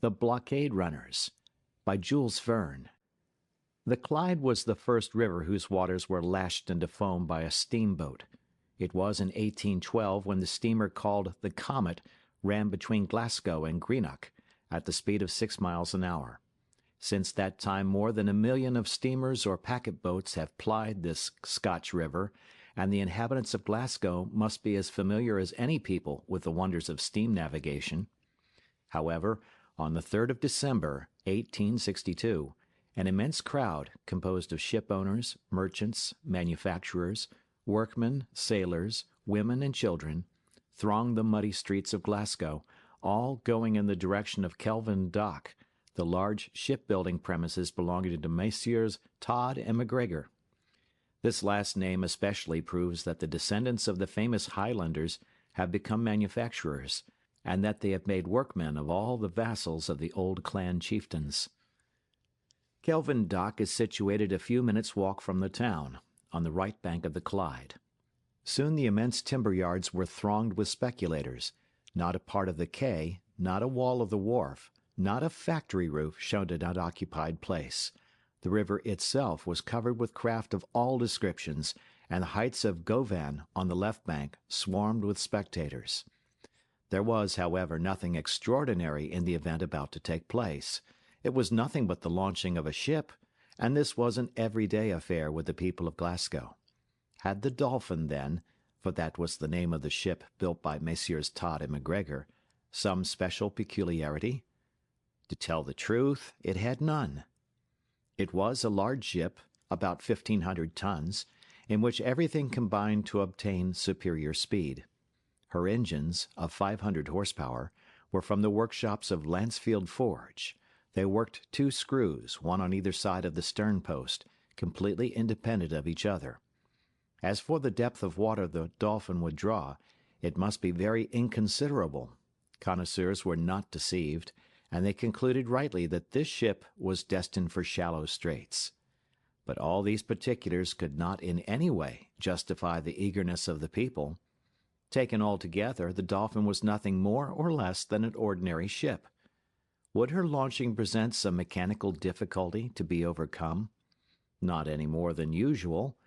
The Blockade Runners by Jules Verne. The Clyde was the first river whose waters were lashed into foam by a steamboat. It was in 1812 when the steamer called the Comet ran between Glasgow and Greenock, at the speed of 6 miles an hour. Since that time more than 1 million of steamers or packet boats have plied this Scotch river, and the inhabitants of Glasgow must be as familiar as any people with the wonders of steam navigation. However, on the 3rd of December, 1862, an immense crowd, composed of ship owners, merchants, manufacturers, workmen, sailors, women, and children, thronged the muddy streets of Glasgow, all going in the direction of Kelvin Dock, the large shipbuilding premises belonging to Messrs. Todd and MacGregor. This last name especially proves that the descendants of the famous Highlanders have become manufacturers, and that they have made workmen of all the vassals of the old clan chieftains. Kelvin Dock is situated a few minutes' walk from the town, on the right bank of the Clyde. Soon the immense timber yards were thronged with speculators. Not a part of the quay, not a wall of the wharf, not a factory roof showed an unoccupied place. The river itself was covered with craft of all descriptions, and the heights of Govan on the left bank swarmed with spectators. There was, however, nothing extraordinary in the event about to take place. It was nothing but the launching of a ship, and this was an everyday affair with the people of Glasgow. Had the Dolphin, then, for that was the name of the ship built by Messrs. Todd and MacGregor, some special peculiarity? To tell the truth, it had none. It was a large ship, about 1,500 tons, in which everything combined to obtain superior speed. Her engines, of 500 horsepower, were from the workshops of Lancefield Forge. They worked 2 screws, one on either side of the stern post, completely independent of each other. As for the depth of water the Dolphin would draw, it must be very inconsiderable. Connoisseurs were not deceived, and they concluded rightly that this ship was destined for shallow straits. But all these particulars could not in any way justify the eagerness of the people. Taken altogether, the Dolphin was nothing more or less than an ordinary ship. Would her launching present some mechanical difficulty to be overcome? Not any more than usual.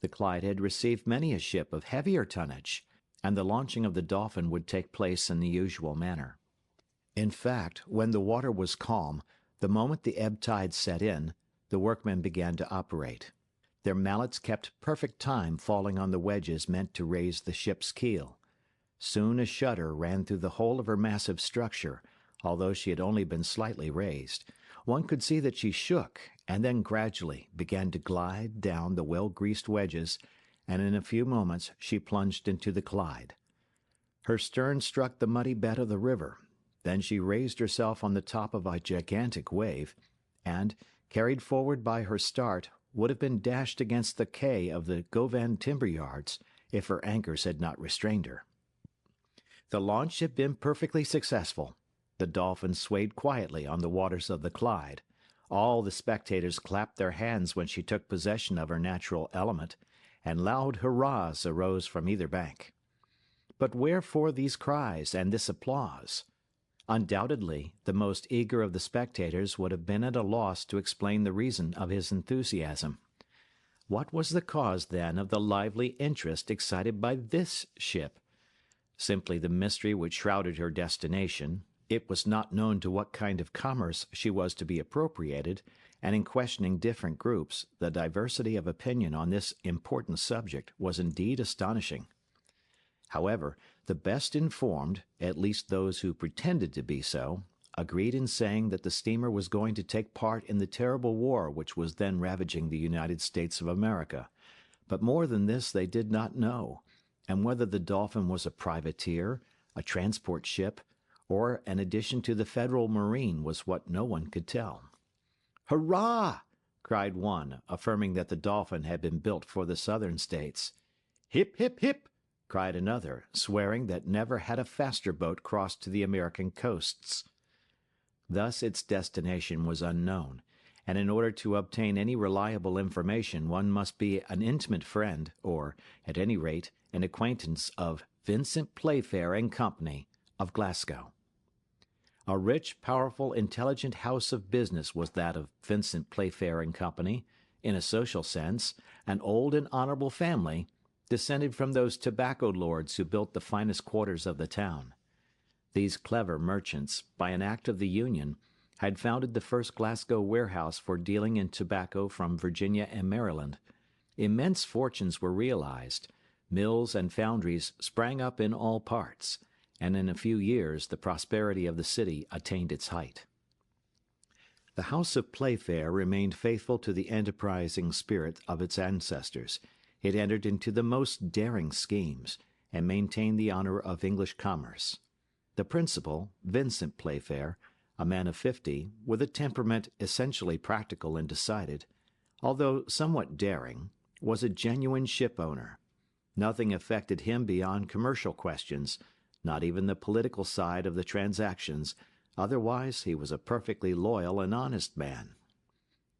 The Clyde had received many a ship of heavier tonnage, and the launching of the Dolphin would take place in the usual manner. In fact, when the water was calm, the moment the ebb tide set in, the workmen began to operate. Their mallets kept perfect time falling on the wedges meant to raise the ship's keel. Soon a shudder ran through the whole of her massive structure, although she had only been slightly raised. One could see that she shook, and then gradually began to glide down the well-greased wedges, and in a few moments she plunged into the Clyde. Her stern struck the muddy bed of the river. Then she raised herself on the top of a gigantic wave, and, carried forward by her start, would have been dashed against the quay of the Govan timber yards if her anchors had not restrained her. The launch had been perfectly successful. The Dolphin swayed quietly on the waters of the Clyde. All the spectators clapped their hands when she took possession of her natural element, and loud hurrahs arose from either bank. But wherefore these cries and this applause? Undoubtedly, the most eager of the spectators would have been at a loss to explain the reason of his enthusiasm. What was the cause, then, of the lively interest excited by this ship? Simply the mystery which shrouded her destination. It was not known to what kind of commerce she was to be appropriated, and in questioning different groups, the diversity of opinion on this important subject was indeed astonishing. However, the best informed, at least those who pretended to be so, agreed in saying that the steamer was going to take part in the terrible war which was then ravaging the United States of America. But more than this they did not know, and whether the Dolphin was a privateer, a transport ship, or an addition to the Federal Marine was what no one could tell. "Hurrah!" cried one, affirming that the Dolphin had been built for the Southern States. "Hip, hip, hip!" cried another, swearing that never had a faster boat crossed to the American coasts. Thus its destination was unknown, and in order to obtain any reliable information one must be an intimate friend, or, at any rate, an acquaintance of Vincent Playfair and Company, of Glasgow. A rich, powerful, intelligent house of business was that of Vincent Playfair and Company, in a social sense, an old and honorable family, descended from those tobacco lords who built the finest quarters of the town. These clever merchants, by an act of the Union, had founded the first Glasgow warehouse for dealing in tobacco from Virginia and Maryland. Immense fortunes were realized, mills and foundries sprang up in all parts, and in a few years the prosperity of the city attained its height. The house of Playfair remained faithful to the enterprising spirit of its ancestors. It entered into the most daring schemes, and maintained the honor of English commerce. The principal, Vincent Playfair, a man of 50, with a temperament essentially practical and decided, although somewhat daring, was a genuine ship-owner. Nothing affected him beyond commercial questions, not even the political side of the transactions. Otherwise, he was a perfectly loyal and honest man.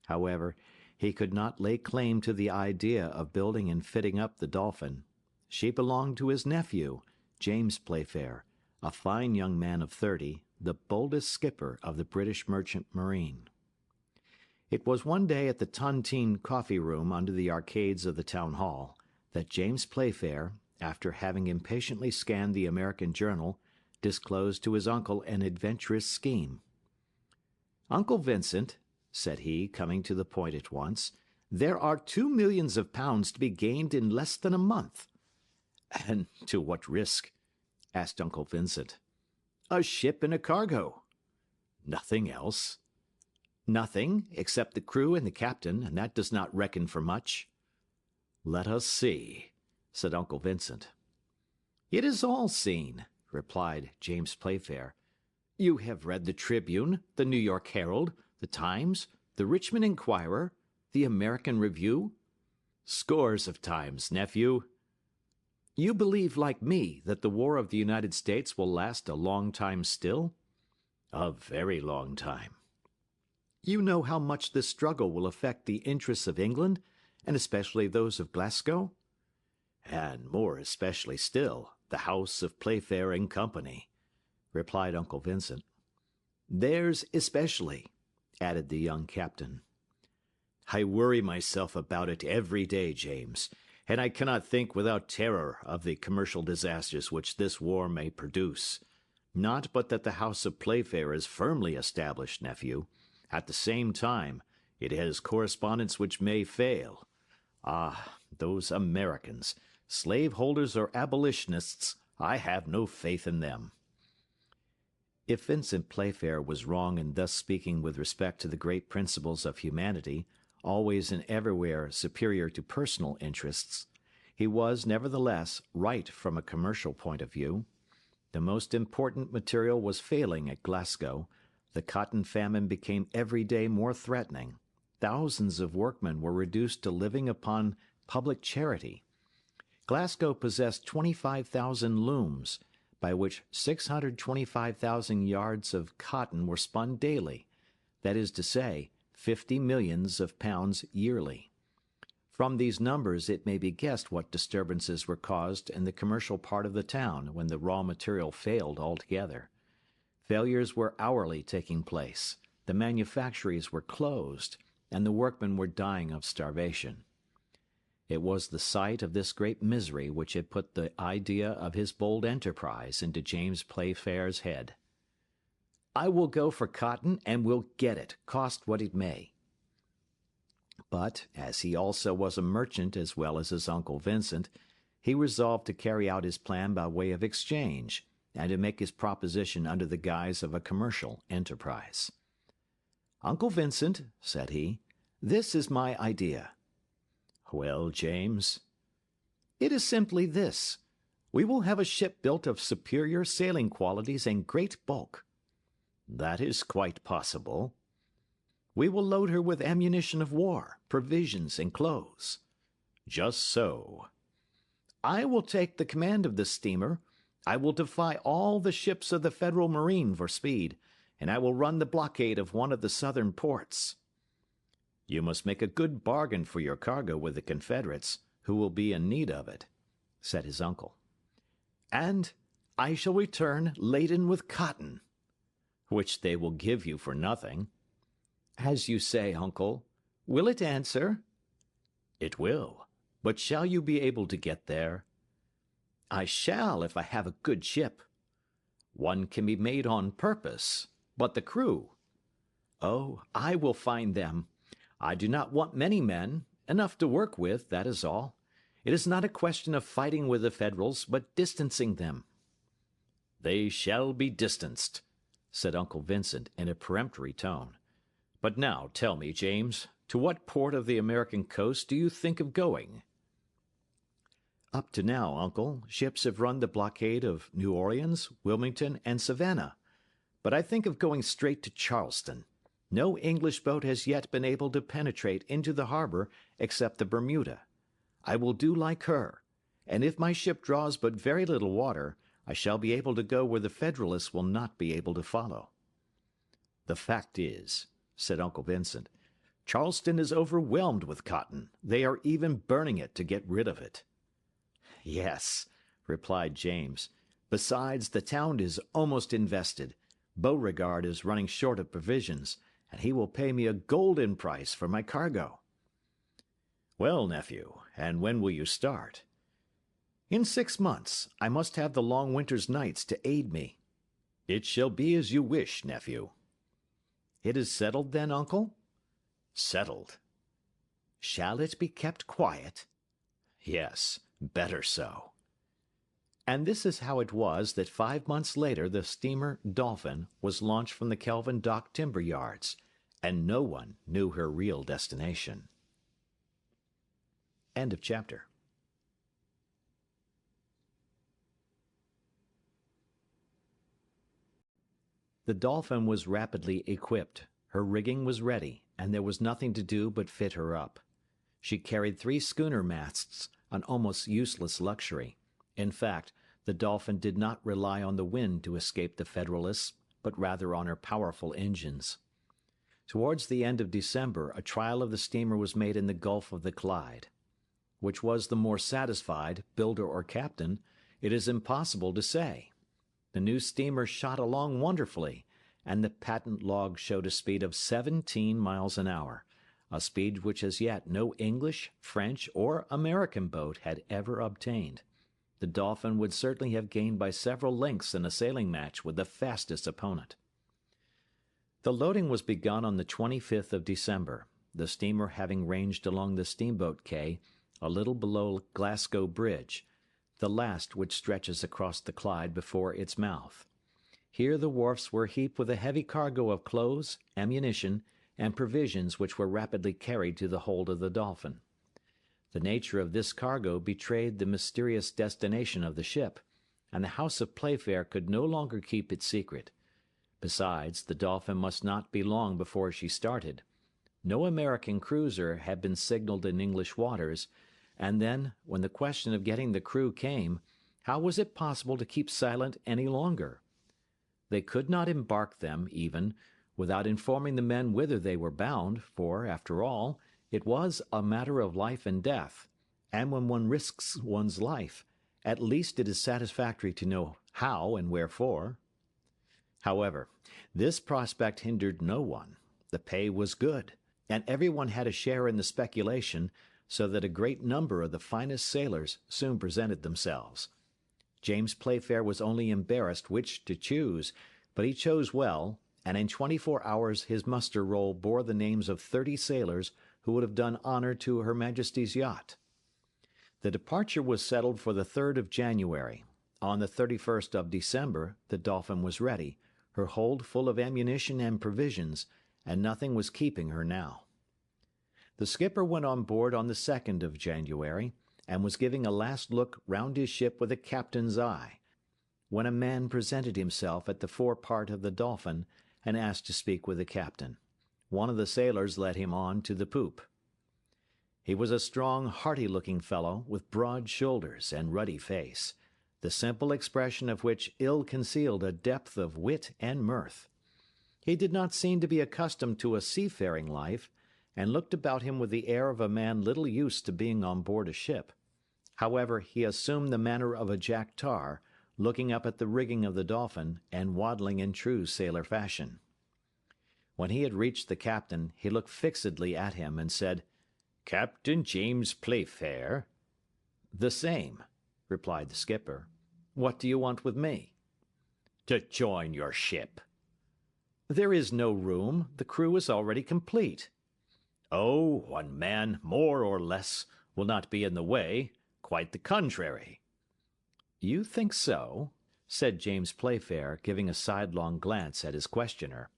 However, he could not lay claim to the idea of building and fitting up the Dolphin. She belonged to his nephew, James Playfair, a fine young man of 30, the boldest skipper of the British merchant marine. It was one day at the Tontine coffee room under the arcades of the town hall that James Playfair, after having impatiently scanned the American journal, disclosed to his uncle an adventurous scheme. "Uncle Vincent," said he, coming to the point at once, "there are 2 millions of pounds to be gained in less than a month." "And to what risk?" asked Uncle Vincent. "A ship and a cargo." "Nothing else?" "Nothing, except the crew and the captain, and that does not reckon for much." "Let us see," said Uncle Vincent. "It is all seen," replied James Playfair. "You have read the Tribune, the New York Herald, the Times, the Richmond Enquirer, the American Review?" "Scores of times, nephew." "You believe, like me, that the war of the United States will last a long time still?" "A very long time." "You know how much this struggle will affect the interests of England, and especially those of Glasgow?" "And more especially still, the house of Playfair and Company," replied Uncle Vincent. "Theirs especially," added the young captain. "I worry myself about it every day, James, and I cannot think without terror of the commercial disasters which this war may produce. Not but that the house of Playfair is firmly established, nephew. At the same time, it has correspondents which may fail. Ah, those Americans, slaveholders or abolitionists, I have no faith in them." If Vincent Playfair was wrong in thus speaking with respect to the great principles of humanity, always and everywhere superior to personal interests, he was, nevertheless, right from a commercial point of view. The most important material was failing at Glasgow. The cotton famine became every day more threatening. Thousands of workmen were reduced to living upon public charity. Glasgow possessed 25,000 looms, by which 625,000 yards of cotton were spun daily, that is to say, 50 millions of pounds yearly. From these numbers it may be guessed what disturbances were caused in the commercial part of the town when the raw material failed altogether. Failures were hourly taking place, the manufactories were closed, and the workmen were dying of starvation. It was the sight of this great misery which had put the idea of his bold enterprise into James Playfair's head. "I will go for cotton, and will get it, cost what it may." But, as he also was a merchant as well as his Uncle Vincent, he resolved to carry out his plan by way of exchange, and to make his proposition under the guise of a commercial enterprise. "Uncle Vincent," said he, "this is my idea." "Well, James?" "It is simply this. We will have a ship built of superior sailing qualities and great bulk." "That is quite possible." "We will load her with ammunition of war, provisions, and clothes." "Just so." "I will take the command of this steamer. I will defy all the ships of the Federal Marine for speed, and I will run the blockade of one of the southern ports." "You must make a good bargain for your cargo with the Confederates, who will be in need of it," said his uncle. "And I shall return laden with cotton." which they will give you for nothing. As you say, uncle. Will it answer? It will. But shall you be able to get there? I shall if I have a good ship. One can be made on purpose. But the crew? Oh, I will find them. I do not want many men, enough to work with, that is all. It is not a question of fighting with the Federals, but distancing them. They shall be distanced, said Uncle Vincent in a peremptory tone. But now tell me, James, to what port of the American coast do you think of going? Up to now, uncle, ships have run the blockade of New Orleans, Wilmington, and Savannah. But I think of going straight to Charleston. No English boat has yet been able to penetrate into the harbor except the Bermuda. I will do like her, and if my ship draws but very little water, I shall be able to go where the Federalists will not be able to follow. The fact is, said Uncle Vincent, Charleston is overwhelmed with cotton. They are even burning it to get rid of it. Yes, replied James. Besides, the town is almost invested. Beauregard is running short of provisions, and he will pay me a golden price for my cargo. Well, nephew, and when will you start? In 6 months. I must have the long winter's nights to aid me. It shall be as you wish, nephew. It is settled then, uncle? Settled. Shall it be kept quiet? Yes, better so. And this is how it was that 5 months later the steamer Dolphin was launched from the Kelvin Dock timber yards, and no one knew her real destination. End of chapter. The Dolphin was rapidly equipped. Her rigging was ready, and there was nothing to do but fit her up. She carried 3 schooner masts, an almost useless luxury. In fact, the Dolphin did not rely on the wind to escape the Federalists, but rather on her powerful engines. Towards the end of December, a trial of the steamer was made in the Gulf of the Clyde. Which was the more satisfied, builder or captain, it is impossible to say. The new steamer shot along wonderfully, and the patent log showed a speed of 17 miles an hour, a speed which as yet no English, French, or American boat had ever obtained. The Dolphin would certainly have gained by several lengths in a sailing match with the fastest opponent. The loading was begun on the 25th of December, the steamer having ranged along the steamboat quay a little below Glasgow Bridge, the last which stretches across the Clyde before its mouth. Here the wharfs were heaped with a heavy cargo of clothes, ammunition, and provisions which were rapidly carried to the hold of the Dolphin. The nature of this cargo betrayed the mysterious destination of the ship, and the house of Playfair could no longer keep it secret. Besides, the Dolphin must not be long before she started. No American cruiser had been signaled in English waters, and then, when the question of getting the crew came, how was it possible to keep silent any longer? They could not embark them, even, without informing the men whither they were bound, for, after all, it was a matter of life and death, and when one risks one's life, at least it is satisfactory to know how and wherefore. However, this prospect hindered no one. The pay was good, and everyone had a share in the speculation, so that a great number of the finest sailors soon presented themselves. James Playfair was only embarrassed which to choose, but he chose well, and in 24 hours his muster roll bore the names of 30 sailors who would have done honor to Her Majesty's yacht. The departure was settled for the 3rd of January. On the 31st of December the Dolphin was ready, her hold full of ammunition and provisions, and nothing was keeping her now. The skipper went on board on the 2nd of January, and was giving a last look round his ship with a captain's eye, when a man presented himself at the forepart of the Dolphin and asked to speak with the captain. One of the sailors led him on to the poop. He was a strong, hearty-looking fellow, with broad shoulders and ruddy face, the simple expression of which ill concealed a depth of wit and mirth. He did not seem to be accustomed to a seafaring life, and looked about him with the air of a man little used to being on board a ship. However, he assumed the manner of a Jack Tar, looking up at the rigging of the Dolphin and waddling in true sailor fashion. When he had reached the captain, he looked fixedly at him and said, "Captain James Playfair?" "The same," replied the skipper. "What do you want with me?" "To join your ship." "There is no room. The crew is already complete." "Oh, one man, more or less, will not be in the way. Quite the contrary." "You think so?" said James Playfair, giving a sidelong glance at his questioner.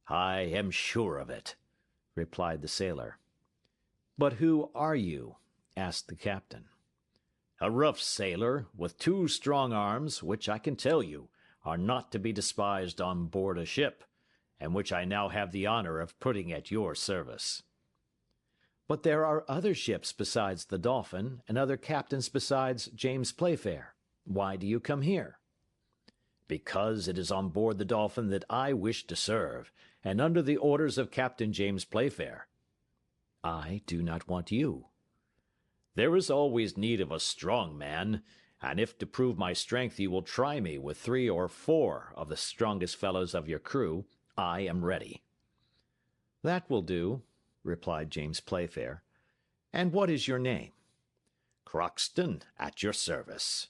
"I am sure of it," replied the sailor. "But who are you?" asked the captain. "A rough sailor, with 2 strong arms, which I can tell you are not to be despised on board a ship, and which I now have the honor of putting at your service." "But there are other ships besides the Dolphin, and other captains besides James Playfair. Why do you come here?" "Because it is on board the Dolphin that I wish to serve, and under the orders of Captain James Playfair." "I do not want you." "There is always need of a strong man, and if to prove my strength you will try me with 3 or 4 of the strongest fellows of your crew, I am ready." "That will do," replied James Playfair. "And what is your name?" "Crockston, at your service."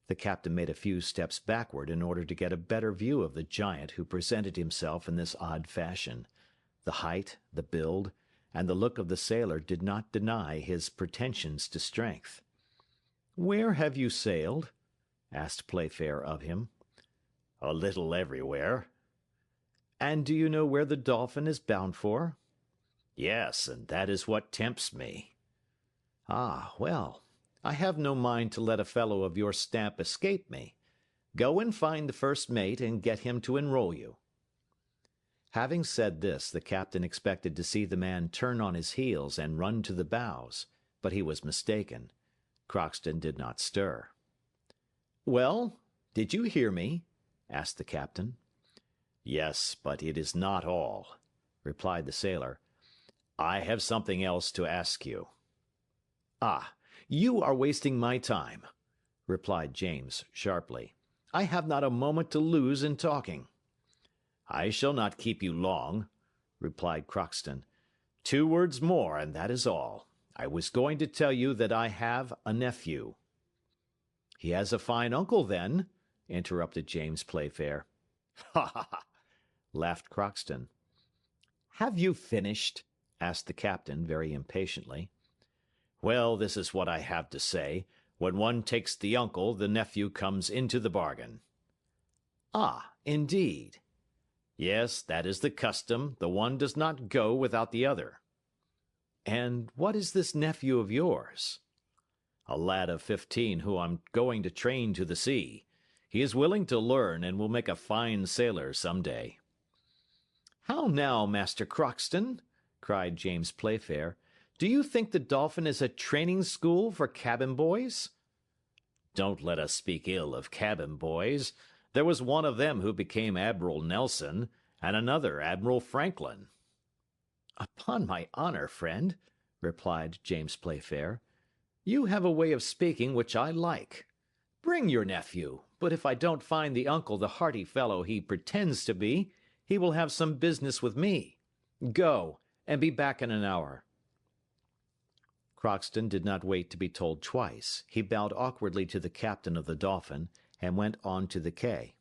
The captain made a few steps backward in order to get a better view of the giant who presented himself in this odd fashion. The height, the build, and the look of the sailor did not deny his pretensions to strength. "Where have you sailed?" asked Playfair of him. "A little everywhere." "And do you know where the Dolphin is bound for?" "Yes, and that is what tempts me." "Ah, well, I have no mind to let a fellow of your stamp escape me. Go and find the first mate and get him to enroll you." Having said this, the captain expected to see the man turn on his heels and run to the bows, but he was mistaken. Crockston did not stir. "Well, did you hear me?" asked the captain. "Yes, but it is not all," replied the sailor. "I have something else to ask you." "Ah, you are wasting my time," replied James sharply. "I have not a moment to lose in talking." "I shall not keep you long," replied Crockston. "2 words more, and that is all. I was going to tell you that I have a nephew." "He has a fine uncle, then," interrupted James Playfair. "Ha, ha, ha!" laughed Crockston. "Have you finished?" asked the captain, very impatiently. "Well, this is what I have to say. When one takes the uncle, the nephew comes into the bargain." "Ah, indeed." "Yes, that is the custom. The one does not go without the other." "And what is this nephew of yours?" "A lad of 15 whom I'm going to train to the sea. He is willing to learn and will make a fine sailor some day." "How now, Master Crockston?" cried James Playfair. "Do you think the Dolphin is a training school for cabin boys?" "Don't let us speak ill of cabin boys. There was one of them who became Admiral Nelson, and another Admiral Franklin." "Upon my honor, friend," replied James Playfair, "you have a way of speaking which I like. Bring your nephew, but if I don't find the uncle the hearty fellow he pretends to be, he will have some business with me. Go, and be back in an hour." Crockston did not wait to be told twice. He bowed awkwardly to the captain of the Dolphin and went on to the quay.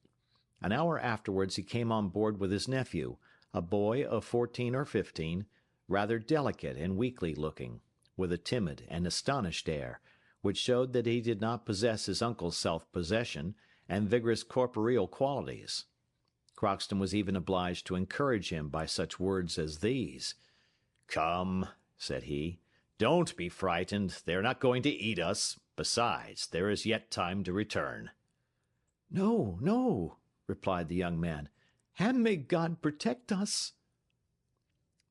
An hour afterwards he came on board with his nephew, a boy of 14 or 15, rather delicate and weakly looking, with a timid and astonished air, which showed that he did not possess his uncle's self-possession and vigorous corporeal qualities. Crockston was even obliged to encourage him by such words as these. "Come," said he, "don't be frightened. They are not going to eat us. Besides, there is yet time to return." "No, no," replied the young man, "and may God protect us."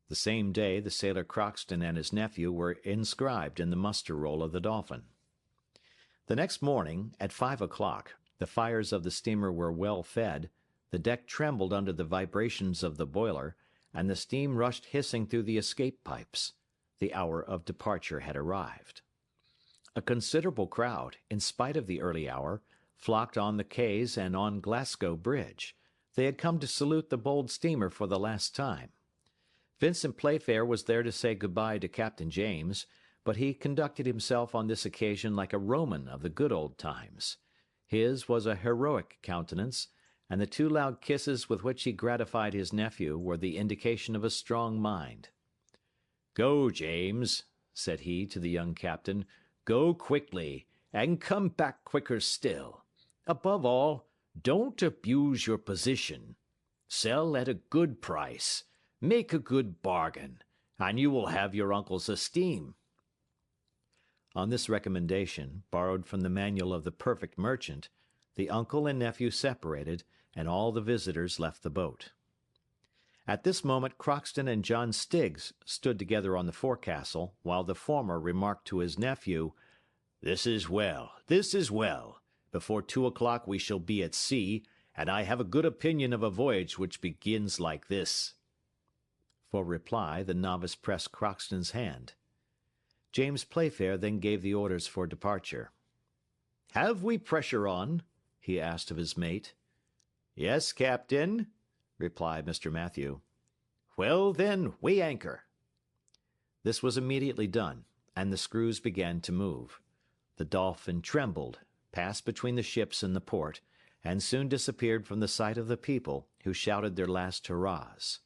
The same day the sailor Crockston and his nephew were inscribed in the muster roll of the Dolphin. The next morning, at 5 o'clock, the fires of the steamer were well fed, the deck trembled under the vibrations of the boiler, and the steam rushed hissing through the escape pipes. The hour of departure had arrived. A considerable crowd, in spite of the early hour, flocked on the quays and on Glasgow Bridge. They had come to salute the bold steamer for the last time. Vincent Playfair was there to say good-bye to Captain James, but he conducted himself on this occasion like a Roman of the good old times. His was a heroic countenance, and the 2 loud kisses with which he gratified his nephew were the indication of a strong mind. "Go, James," said he to the young captain, "go quickly, and come back quicker still. Above all, don't abuse your position. Sell at a good price, make a good bargain, and you will have your uncle's esteem." On this recommendation, borrowed from the manual of the perfect merchant, the uncle and nephew separated, and all the visitors left the boat. At this moment Crockston and John Stiggs stood together on the forecastle, while the former remarked to his nephew, "This is well, this is well. Before 2 o'clock we shall be at sea, and I have a good opinion of a voyage which begins like this." For reply, the novice pressed Crockston's hand. James Playfair then gave the orders for departure. "Have we pressure on?" he asked of his mate. "Yes, captain," replied Mr. Mathew. "Well, then, weigh anchor." This was immediately done, and the screws began to move. The Dolphin trembled, passed between the ships in the port, and soon disappeared from the sight of the people, who shouted their last hurrahs.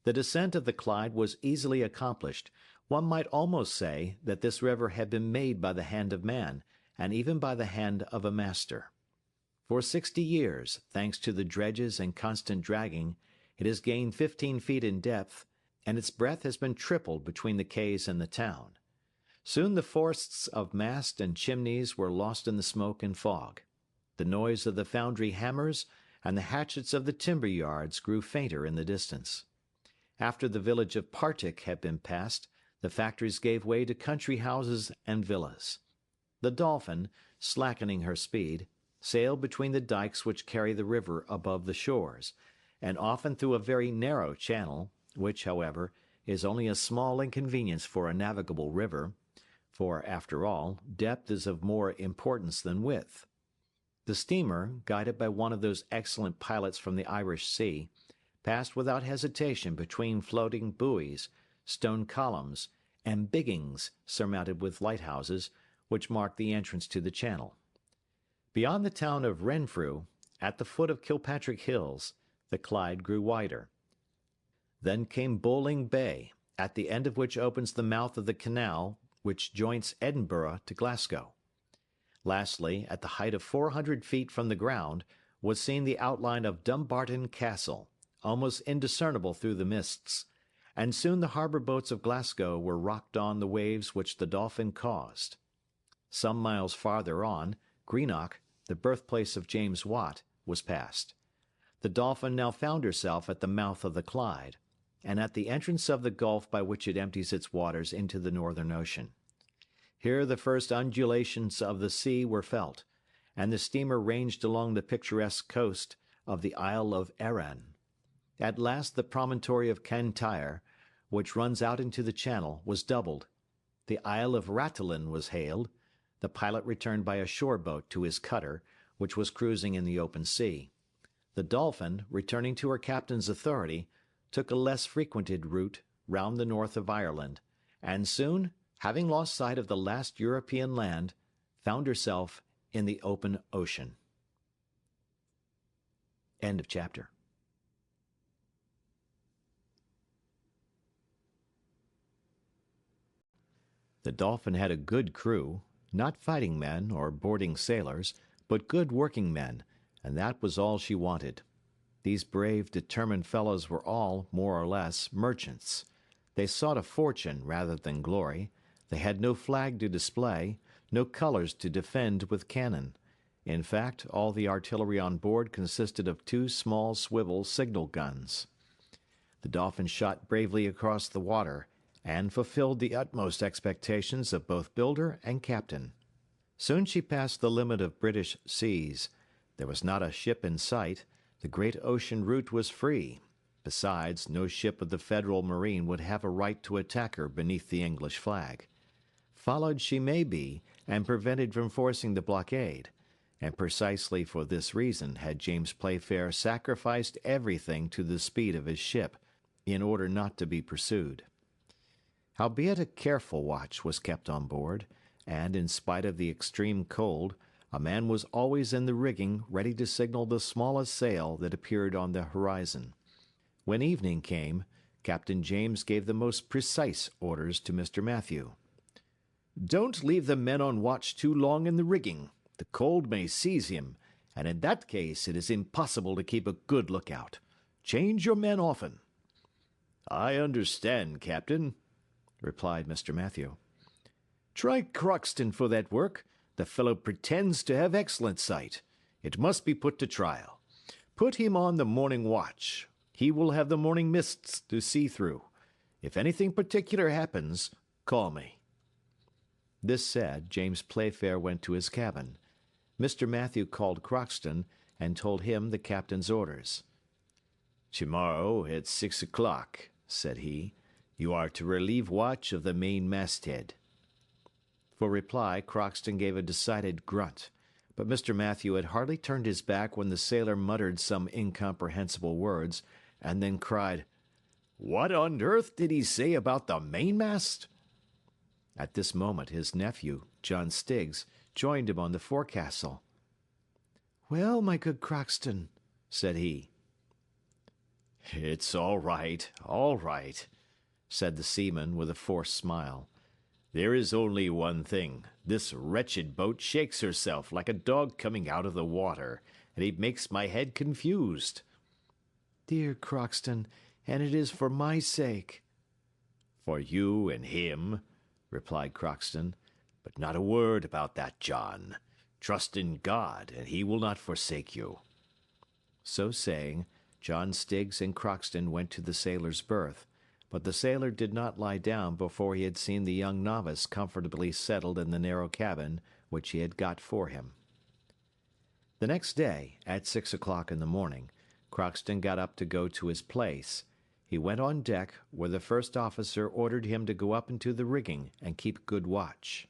The descent of the Clyde was easily accomplished. One might almost say that this river had been made by the hand of man, and even by the hand of a master. For 60 years, thanks to the dredges and constant dragging, it has gained 15 feet in depth, and its breadth has been tripled between the quays and the town. Soon the forests of mast and chimneys were lost in the smoke and fog. The noise of the foundry hammers and the hatchets of the timber yards grew fainter in the distance. After the village of Partick had been passed, the factories gave way to country houses and villas. The Dolphin, slackening her speed, sailed between the dikes which carry the river above the shores, and often through a very narrow channel, which, however, is only a small inconvenience for a navigable river, for, after all, depth is of more importance than width. The steamer, guided by one of those excellent pilots from the Irish Sea, passed without hesitation between floating buoys, stone columns, and biggings surmounted with lighthouses, which marked the entrance to the channel. Beyond the town of Renfrew, at the foot of Kilpatrick Hills, the Clyde grew wider. Then came Bowling Bay, at the end of which opens the mouth of the canal which joins Edinburgh to Glasgow. Lastly, at the height of 400 feet from the ground, was seen the outline of Dumbarton Castle, almost indiscernible through the mists, and soon the harbour boats of Glasgow were rocked on the waves which the Dolphin caused. Some miles farther on, Greenock, the birthplace of James Watt, was passed. The Dolphin now found herself at the mouth of the Clyde, and at the entrance of the gulf by which it empties its waters into the Northern Ocean. Here the first undulations of the sea were felt, and the steamer ranged along the picturesque coast of the Isle of Arran. At last the promontory of Cantyre, which runs out into the channel, was doubled. The Isle of Rathlin was hailed. The pilot returned by a shore boat to his cutter, which was cruising in the open sea. The Dolphin, returning to her captain's authority, took a less frequented route round the north of Ireland, and soon, having lost sight of the last European land, found herself in the open ocean. End of chapter. The Dolphin had a good crew, not fighting men or boarding sailors, but good working men, and that was all she wanted. These brave, determined fellows were all, more or less, merchants. They sought a fortune rather than glory. They had no flag to display, no colors to defend with cannon. In fact, all the artillery on board consisted of 2 small swivel signal guns. The Dolphin shot bravely across the water, and fulfilled the utmost expectations of both builder and captain. Soon she passed the limit of British seas. There was not a ship in sight. The great ocean route was free. Besides, no ship of the Federal Marine would have a right to attack her beneath the English flag. Followed she may be, and prevented from forcing the blockade, and precisely for this reason had James Playfair sacrificed everything to the speed of his ship, in order not to be pursued. Howbeit a careful watch was kept on board, and, in spite of the extreme cold, a man was always in the rigging ready to signal the smallest sail that appeared on the horizon. When evening came, Captain James gave the most precise orders to Mr. Matthew. "Don't leave the men on watch too long in the rigging. The cold may seize him, and in that case it is impossible to keep a good lookout. Change your men often." "I understand, Captain," replied Mr. Matthew. "Try Crockston for that work. The fellow pretends to have excellent sight. It must be put to trial. Put him on the morning watch. He will have the morning mists to see through. If anything particular happens, call me." This said, James Playfair went to his cabin. Mr. Matthew called Crockston and told him the captain's orders. "Tomorrow at 6 o'clock," said he, "you are to relieve watch of the main masthead." For reply, Crockston gave a decided grunt, but Mr. Matthew had hardly turned his back when the sailor muttered some incomprehensible words, and then cried, "What on earth did he say about the mainmast?" At this moment his nephew, John Stiggs, joined him on the forecastle. "Well, my good Crockston," said he. "It's all right, said the seaman with a forced smile. "There is only one thing. This wretched boat shakes herself like a dog coming out of the water, and it makes my head confused." "Dear Crockston, and it is for my sake." "For you and him," replied Crockston. "But not a word about that, John. Trust in God, and he will not forsake you." So saying, John Stiggs and Crockston went to the sailor's berth, but the sailor did not lie down before he had seen the young novice comfortably settled in the narrow cabin which he had got for him. The next day, at 6 o'clock in the morning, Crockston got up to go to his place. He went on deck, where the first officer ordered him to go up into the rigging and keep good watch.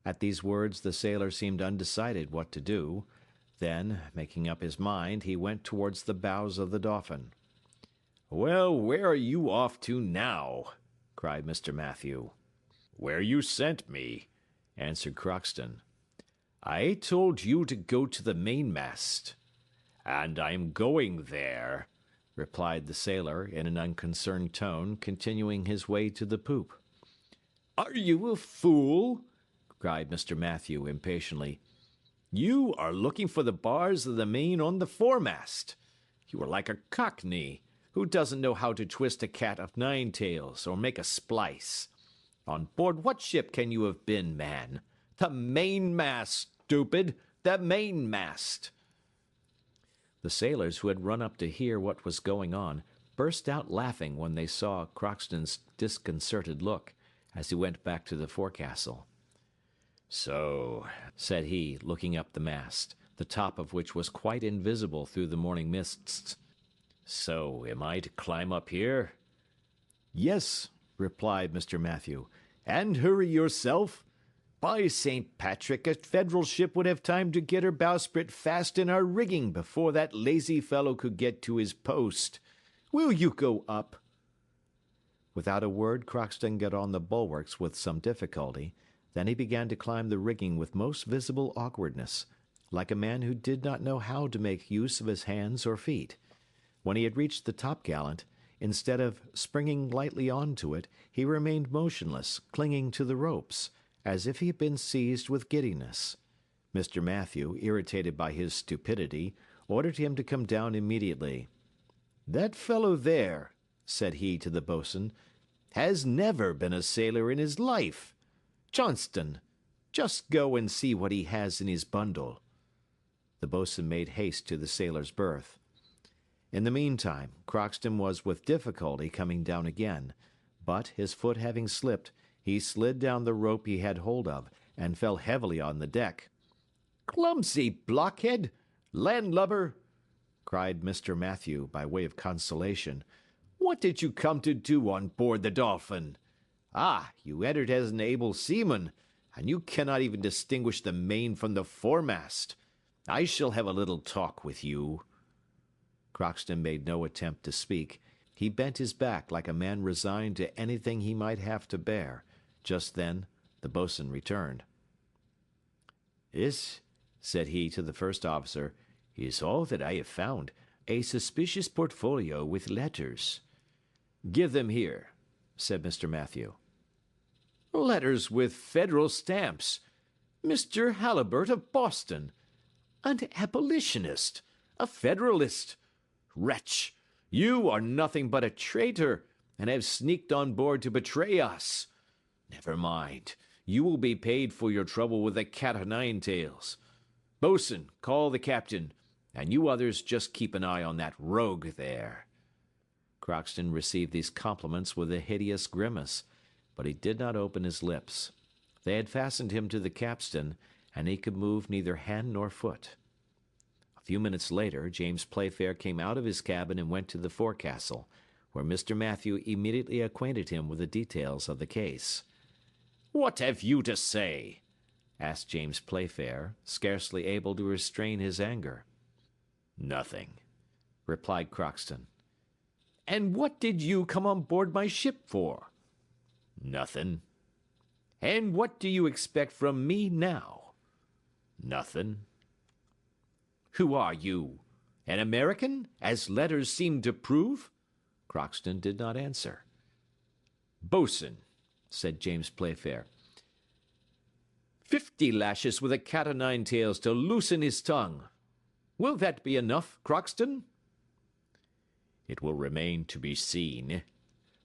At these words the sailor seemed undecided what to do. Then, making up his mind, he went towards the bows of the Dolphin. "Well, where are you off to now?" cried Mr. Matthew. "Where you sent me," answered Crockston. "I told you to go to the mainmast." "And I'm going there," replied the sailor in an unconcerned tone, continuing his way to the poop. "Are you a fool?" cried Mr. Matthew impatiently. "You are looking for the bars of the main on the foremast. You are like a cockney who doesn't know how to twist a cat of nine tails or make a splice. On board what ship can you have been, man? The mainmast, stupid! The mainmast!" The sailors, who had run up to hear what was going on, burst out laughing when they saw Crockston's disconcerted look, as he went back to the forecastle. "So," said he, looking up the mast, the top of which was quite invisible through the morning mists. "So am I to climb up here?" "Yes," replied Mr. Matthew, "and hurry yourself. By St. Patrick, a Federal ship would have time to get her bowsprit fast in our rigging before that lazy fellow could get to his post. Will you go up?" Without a word, Crockston got on the bulwarks with some difficulty. Then he began to climb the rigging with most visible awkwardness, like a man who did not know how to make use of his hands or feet. When he had reached the topgallant, instead of springing lightly on to it, he remained motionless, clinging to the ropes, as if he had been seized with giddiness. Mr. Matthew, irritated by his stupidity, ordered him to come down immediately. "That fellow there," said he to the boatswain, "has never been a sailor in his life. Johnston, just go and see what he has in his bundle." The boatswain made haste to the sailor's berth. In the meantime, Crockston was with difficulty coming down again, but, his foot having slipped, he slid down the rope he had hold of, and fell heavily on the deck. "Clumsy blockhead! Landlubber!" cried Mr. Matthew, by way of consolation. "What did you come to do on board the Dolphin? Ah, you entered as an able seaman, and you cannot even distinguish the main from the foremast. I shall have a little talk with you." Crockston made no attempt to speak. He bent his back like a man resigned to anything he might have to bear. Just then the boatswain returned. "This," said he to the first officer, "is all that I have found. A suspicious portfolio with letters." "Give them here," said Mr. Matthew. "Letters with federal stamps. Mr. Halliburtt of Boston. An abolitionist. A federalist. Wretch, you are nothing but a traitor, and have sneaked on board to betray us. Never mind. You will be paid for your trouble with the cat-o'-nine-tails. Boatswain, call the captain, and you others just keep an eye on that rogue there." Crockston received these compliments with a hideous grimace, but he did not open his lips. They had fastened him to the capstan, and he could move neither hand nor foot. A few minutes later, James Playfair came out of his cabin and went to the forecastle, where Mr. Matthew immediately acquainted him with the details of the case. "What have you to say?" asked James Playfair, scarcely able to restrain his anger. "Nothing," replied Crockston. "And what did you come on board my ship for?" "Nothing." "And what do you expect from me now?" "Nothing." "Who are you? An American, as letters seem to prove?" Crockston did not answer. "Boatswain," said James Playfair, 50 lashes with a cat-o'-nine-tails to loosen his tongue. Will that be enough, Crockston?" "It will remain to be seen,"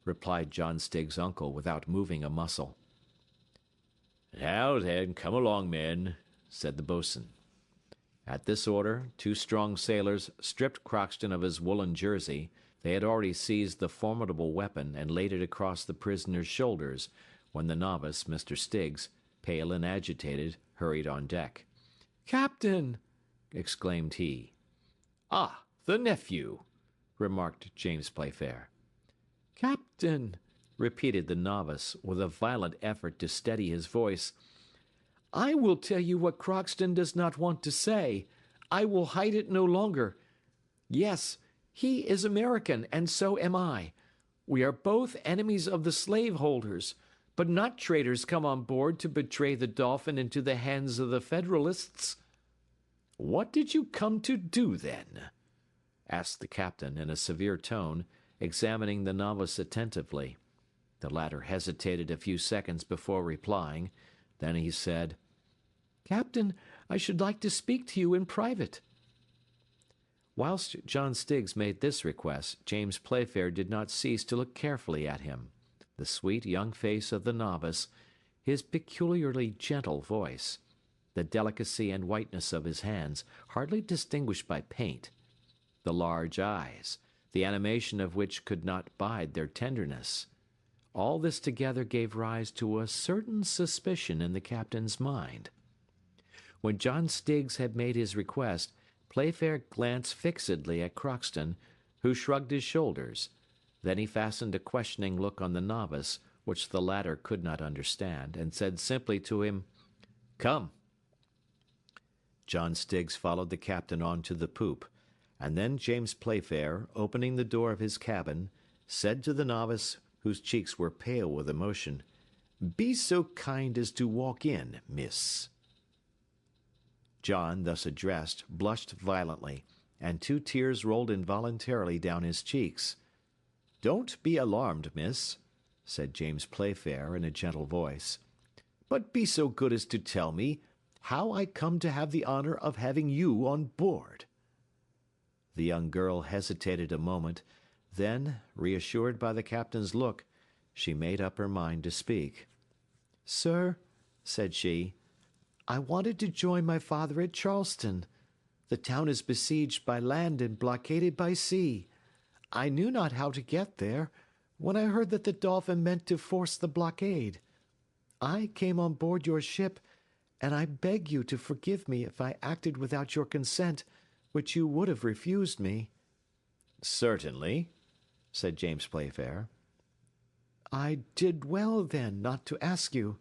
replied John Stiggs' uncle without moving a muscle. "Now then, come along, men," said the boatswain. At this order, 2 strong sailors stripped Crockston of his woolen jersey. They had already seized the formidable weapon and laid it across the prisoner's shoulders, when the novice, Mr. Stiggs, pale and agitated, hurried on deck. "Captain!" exclaimed he. "Ah, the nephew!" remarked James Playfair. "Captain!" repeated the novice, with a violent effort to steady his voice. "I will tell you what Crockston does not want to say. I will hide it no longer. Yes, he is American, and so am I. We are both enemies of the slaveholders, but not traitors come on board to betray the Dolphin into the hands of the Federalists." "What did you come to do, then?" asked the captain in a severe tone, examining the novice attentively. The latter hesitated a few seconds before replying. Then he said, "Captain, I should like to speak to you in private." Whilst John Stiggs made this request, James Playfair did not cease to look carefully at him. The sweet young face of the novice, his peculiarly gentle voice, the delicacy and whiteness of his hands, hardly distinguished by paint, the large eyes, the animation of which could not bide their tenderness, all this together gave rise to a certain suspicion in the captain's mind. When John Stiggs had made his request, Playfair glanced fixedly at Crockston, who shrugged his shoulders. Then he fastened a questioning look on the novice, which the latter could not understand, and said simply to him, "Come." John Stiggs followed the captain on to the poop, and then James Playfair, opening the door of his cabin, said to the novice, whose cheeks were pale with emotion, "Be so kind as to walk in, miss." John, thus addressed, blushed violently, and 2 tears rolled involuntarily down his cheeks. "Don't be alarmed, miss," said James Playfair in a gentle voice, "but be so good as to tell me how I come to have the honor of having you on board." The young girl hesitated a moment, then, reassured by the captain's look, she made up her mind to speak. "Sir," said she, "I wanted to join my father at Charleston. The town is besieged by land and blockaded by sea. I knew not how to get there, when I heard that the Dolphin meant to force the blockade. I came on board your ship, and I beg you to forgive me if I acted without your consent, which you would have refused me." "Certainly," said James Playfair. "I did well, then, not to ask you,"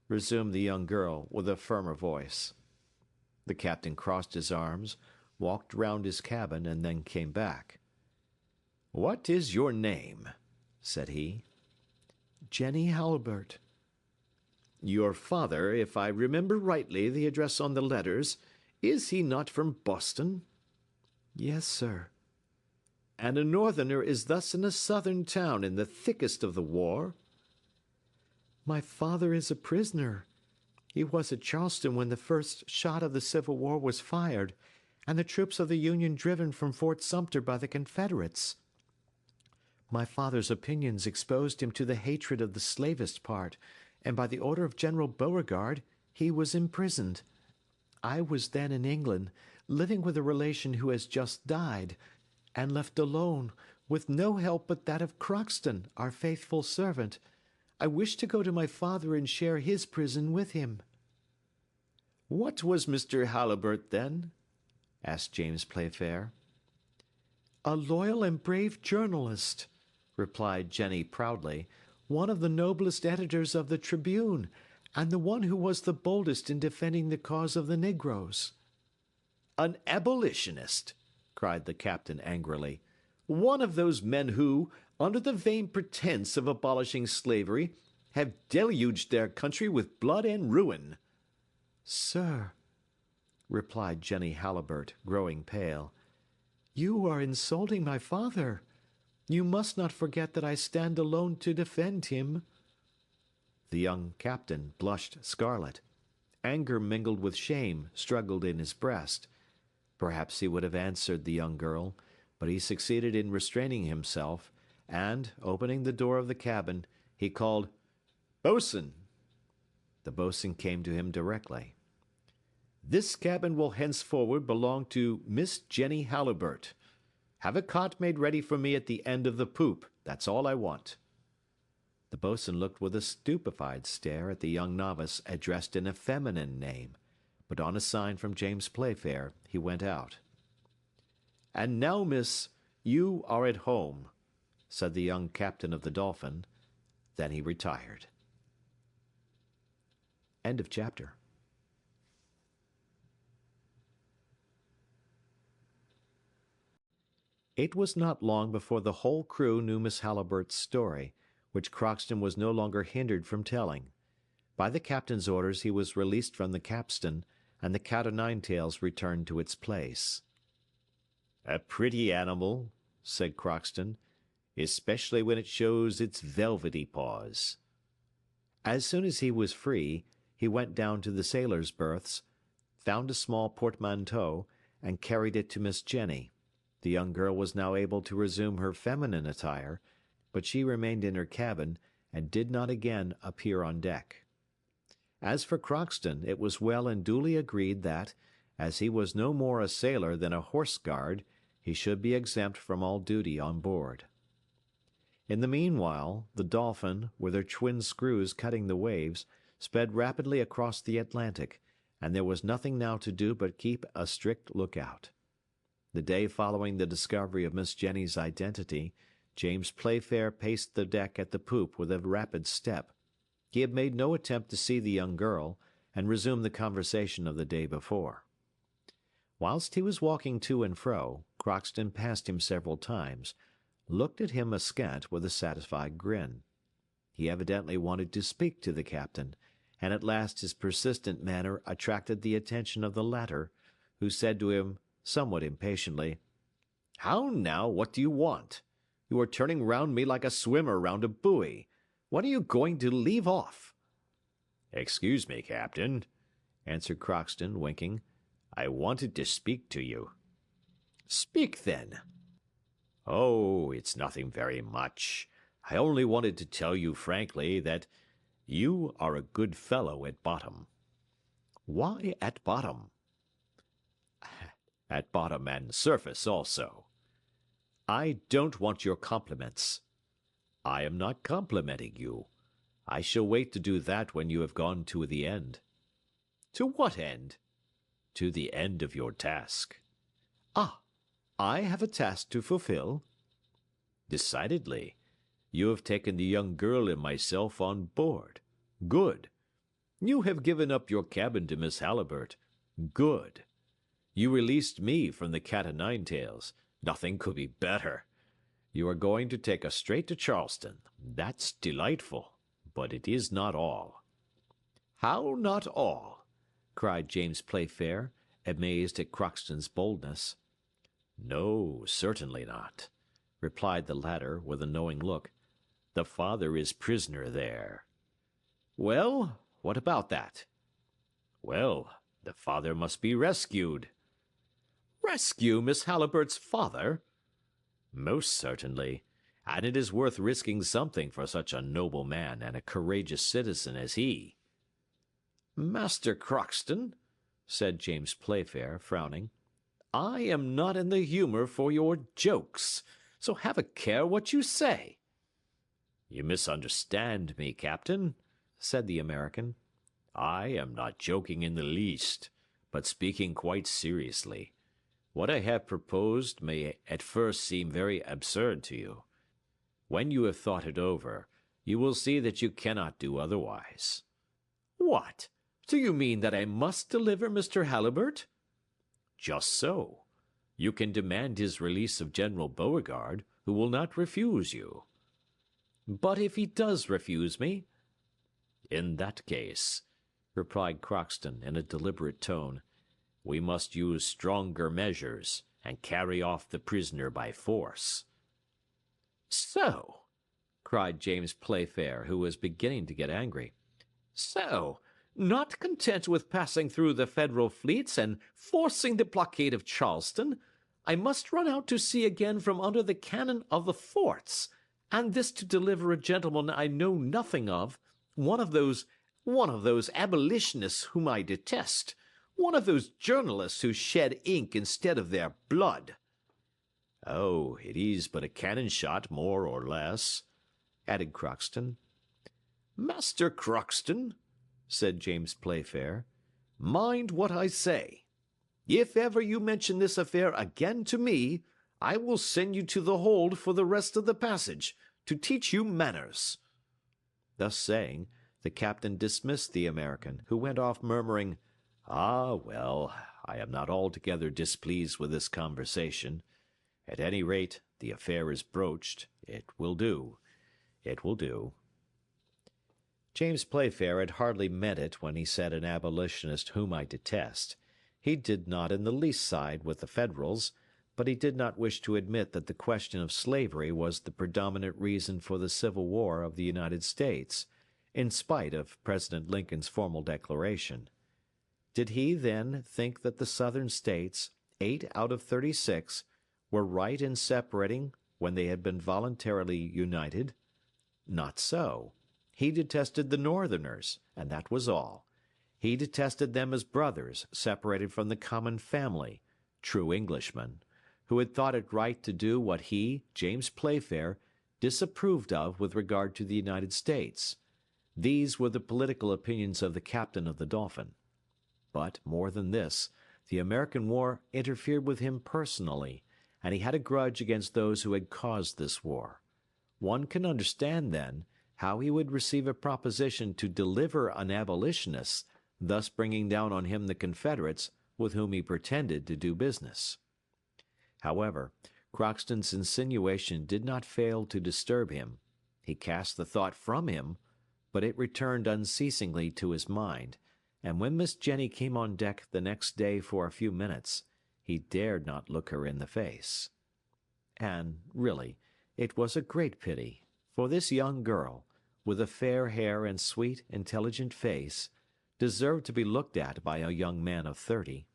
resumed the young girl, with a firmer voice. The captain crossed his arms, walked round his cabin, and then came back. "What is your name?" said he. Jenny Halbert. Your father, if I remember rightly the address on the letters, is he not from Boston? Yes, sir. And a northerner is thus in a southern town in the thickest of the war? My father is a prisoner. He was at Charleston when the first shot of the Civil War was fired, and the troops of the Union driven from Fort Sumter by the Confederates. My father's opinions exposed him to the hatred of the slavist part, and by the order of General Beauregard, he was imprisoned. I was then in England, living with a relation who has just died, and left alone, with no help but that of Crockston, our faithful servant. I wished to go to my father and share his prison with him. What was Mr. Halibert then? Asked James Playfair. A loyal and brave journalist, replied Jenny proudly, one of the noblest editors of the Tribune, and the one who was the boldest in defending the cause of the negroes. An abolitionist, cried the captain angrily. One of those men who, under the vain pretense of abolishing slavery, have deluged their country with blood and ruin. Sir, replied Jenny Halibert, growing pale, you are insulting my father. You must not forget that I stand alone to defend him. The young captain blushed scarlet. Anger mingled with shame struggled in his breast. Perhaps he would have answered the young girl, but he succeeded in restraining himself, and, opening the door of the cabin, he called, "Boatswain!" The boatswain came to him directly. "This cabin will henceforward belong to Miss Jenny Halibert. Have a cot made ready for me at the end of the poop. That's all I want." The boatswain looked with a stupefied stare at the young novice addressed in a feminine name, but on a sign from James Playfair, he went out. "And now, miss, you are at home," said the young captain of the Dolphin. Then he retired. End of chapter. It was not long before the whole crew knew Miss Haliburt's story, which Crockston was no longer hindered from telling. By the captain's orders he was released from the capstan, and the cat-o'-nine-tails returned to its place. "A pretty animal," said Crockston, "especially when it shows its velvety paws." As soon as he was free, he went down to the sailors' berths, found a small portmanteau, and carried it to Miss Jenny. The young girl was now able to resume her feminine attire, but she remained in her cabin, and did not again appear on deck. As for Crockston, it was well and duly agreed that, as he was no more a sailor than a horse-guard, he should be exempt from all duty on board. In the meanwhile, the Dolphin, with her twin screws cutting the waves, sped rapidly across the Atlantic, and there was nothing now to do but keep a strict lookout. The day following the discovery of Miss Jenny's identity, James Playfair paced the deck at the poop with a rapid step. He had made no attempt to see the young girl, and resume the conversation of the day before. Whilst he was walking to and fro, Crockston passed him several times, looked at him askant with a satisfied grin. He evidently wanted to speak to the captain, and at last his persistent manner attracted the attention of the latter, who said to him, somewhat impatiently, "How now, what do you want? You are turning round me like a swimmer round a buoy. When are you going to leave off?" "Excuse me, Captain," answered Crockston, winking. "I wanted to speak to you." "Speak, then." "Oh, it's nothing very much. I only wanted to tell you frankly that you are a good fellow at bottom." "Why at bottom?" "At bottom and surface also." "I don't want your compliments." "I am not complimenting you. I shall wait to do that when you have gone to the end." "To what end?" "To the end of your task." "Ah, I have a task to fulfill?" "Decidedly. You have taken the young girl and myself on board. Good. You have given up your cabin to Miss Halibert. Good. You released me from the cat o' nine tails. Nothing could be better. You are going to take us straight to Charleston. That's delightful. But it is not all. How not all? Cried James Playfair, amazed at Crockston's boldness. No, certainly not, replied the latter with a knowing look. The father is prisoner there. Well, what about that? Well, the father must be rescued. Rescue Miss Halliburtt's father? Most certainly, and it is worth risking something for such a noble man and a courageous citizen as he. Master Crockston, said James Playfair, frowning, I am not in the humor for your jokes, so have a care what you say. You misunderstand me, Captain, said the American. I am not joking in the least, but speaking quite seriously. What I have proposed may at first seem very absurd to you. When you have thought it over, you will see that you cannot do otherwise. What? Do you mean that I must deliver Mr. Halliburtt? Just so. You can demand his release of General Beauregard, who will not refuse you. But if he does refuse me? In that case, replied Crockston in a deliberate tone, we must use stronger measures and carry off the prisoner by force. So, cried James Playfair, who was beginning to get angry. So, not content with passing through the Federal fleets and forcing the blockade of Charleston, I must run out to sea again from under the cannon of the forts, and this to deliver a gentleman I know nothing of, one of those abolitionists whom I detest, one of those journalists who shed ink instead of their blood. Oh, it is but a cannon shot, more or less, added Crockston. Master Crockston, said James Playfair, mind what I say. If ever you mention this affair again to me, I will send you to the hold for the rest of the passage, to teach you manners. Thus saying, the captain dismissed the American, who went off murmuring, Ah, well, I am not altogether displeased with this conversation. At any rate, the affair is broached. It will do. It will do. James Playfair had hardly meant it when he said an abolitionist whom I detest. He did not in the least side with the Federals, but he did not wish to admit that the question of slavery was the predominant reason for the Civil War of the United States, in spite of President Lincoln's formal declaration. Did he, then, think that the Southern States, 8 out of 36, were right in separating when they had been voluntarily united? Not so. He detested the Northerners, and that was all. He detested them as brothers separated from the common family, true Englishmen, who had thought it right to do what he, James Playfair, disapproved of with regard to the United States. These were the political opinions of the captain of the Dolphin. But, more than this, the American war interfered with him personally, and he had a grudge against those who had caused this war. One can understand, then, how he would receive a proposition to deliver an abolitionist, thus bringing down on him the Confederates with whom he pretended to do business. However, Crockston's insinuation did not fail to disturb him. He cast the thought from him, but it returned unceasingly to his mind, and when Miss Jenny came on deck the next day for a few minutes, he dared not look her in the face. And, really, it was a great pity, for this young girl, with a fair hair and sweet, intelligent face, deserved to be looked at by a young man of 30.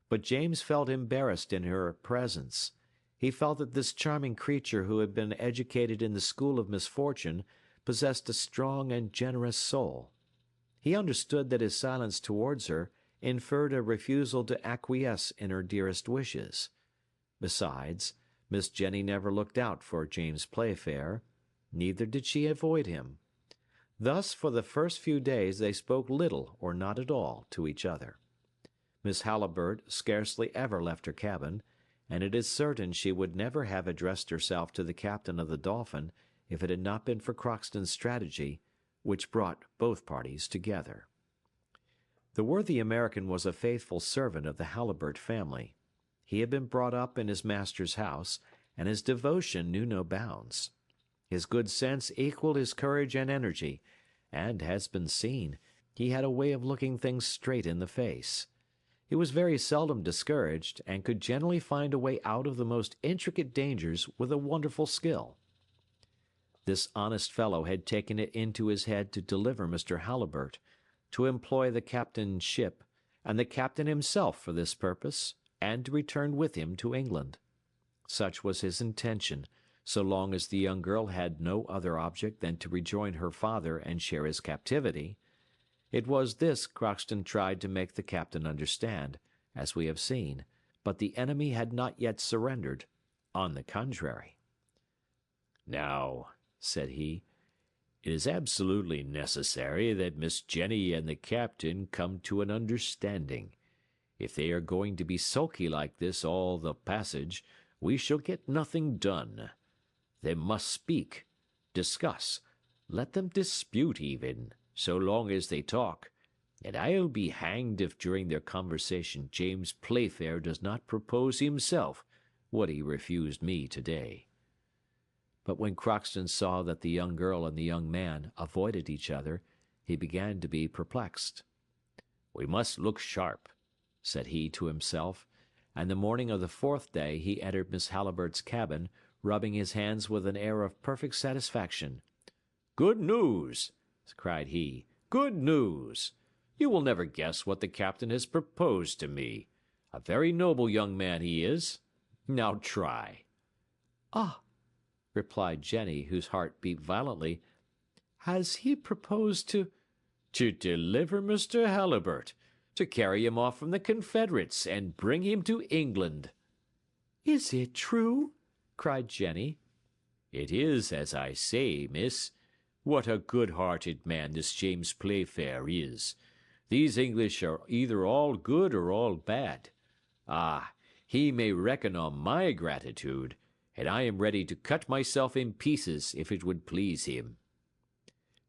But James felt embarrassed in her presence. He felt that this charming creature who had been educated in the school of misfortune possessed a strong and generous soul. He understood that his silence towards her inferred a refusal to acquiesce in her dearest wishes. Besides, Miss Jenny never looked out for James Playfair, neither did she avoid him. Thus, for the first few days they spoke little or not at all to each other. Miss Halliburtt scarcely ever left her cabin, and it is certain she would never have addressed herself to the captain of the Dolphin if it had not been for Crockston's strategy, which brought both parties together. The worthy American was a faithful servant of the Halliburtt family. He had been brought up in his master's house, and his devotion knew no bounds. His good sense equaled his courage and energy, and, has been seen, he had a way of looking things straight in the face. He was very seldom discouraged, and could generally find a way out of the most intricate dangers with a wonderful skill. This honest fellow had taken it into his head to deliver Mr. Halliburtt, to employ the captain's ship and the captain himself for this purpose, and to return with him to England. Such was his intention, so long as the young girl had no other object than to rejoin her father and share his captivity. It was this Crockston tried to make the captain understand, as we have seen, but the enemy had not yet surrendered. On the contrary. "Now," said he, "it is absolutely necessary that Miss Jenny and the captain come to an understanding. If they are going to be sulky like this all the passage, we shall get nothing done. They must speak, discuss, let them dispute even, so long as they talk, and I'll be hanged if during their conversation James Playfair does not propose himself what he refused me today." But when Crockston saw that the young girl and the young man avoided each other, he began to be perplexed. "We must look sharp," said he to himself, and the morning of the fourth day he entered Miss Halliburtt's cabin, rubbing his hands with an air of perfect satisfaction. "Good news!" cried he. "Good news! You will never guess what the captain has proposed to me. A very noble young man he is. Now try." "Ah," replied Jenny, whose heart beat violently, "has he proposed to—" "To deliver Mr. Halliburtt, to carry him off from the Confederates, and bring him to England." "Is it true?" cried Jenny. "It is as I say, miss. What a good-hearted man this James Playfair is. These English are either all good or all bad. Ah, he may reckon on my gratitude, and I am ready to cut myself in pieces if it would please him."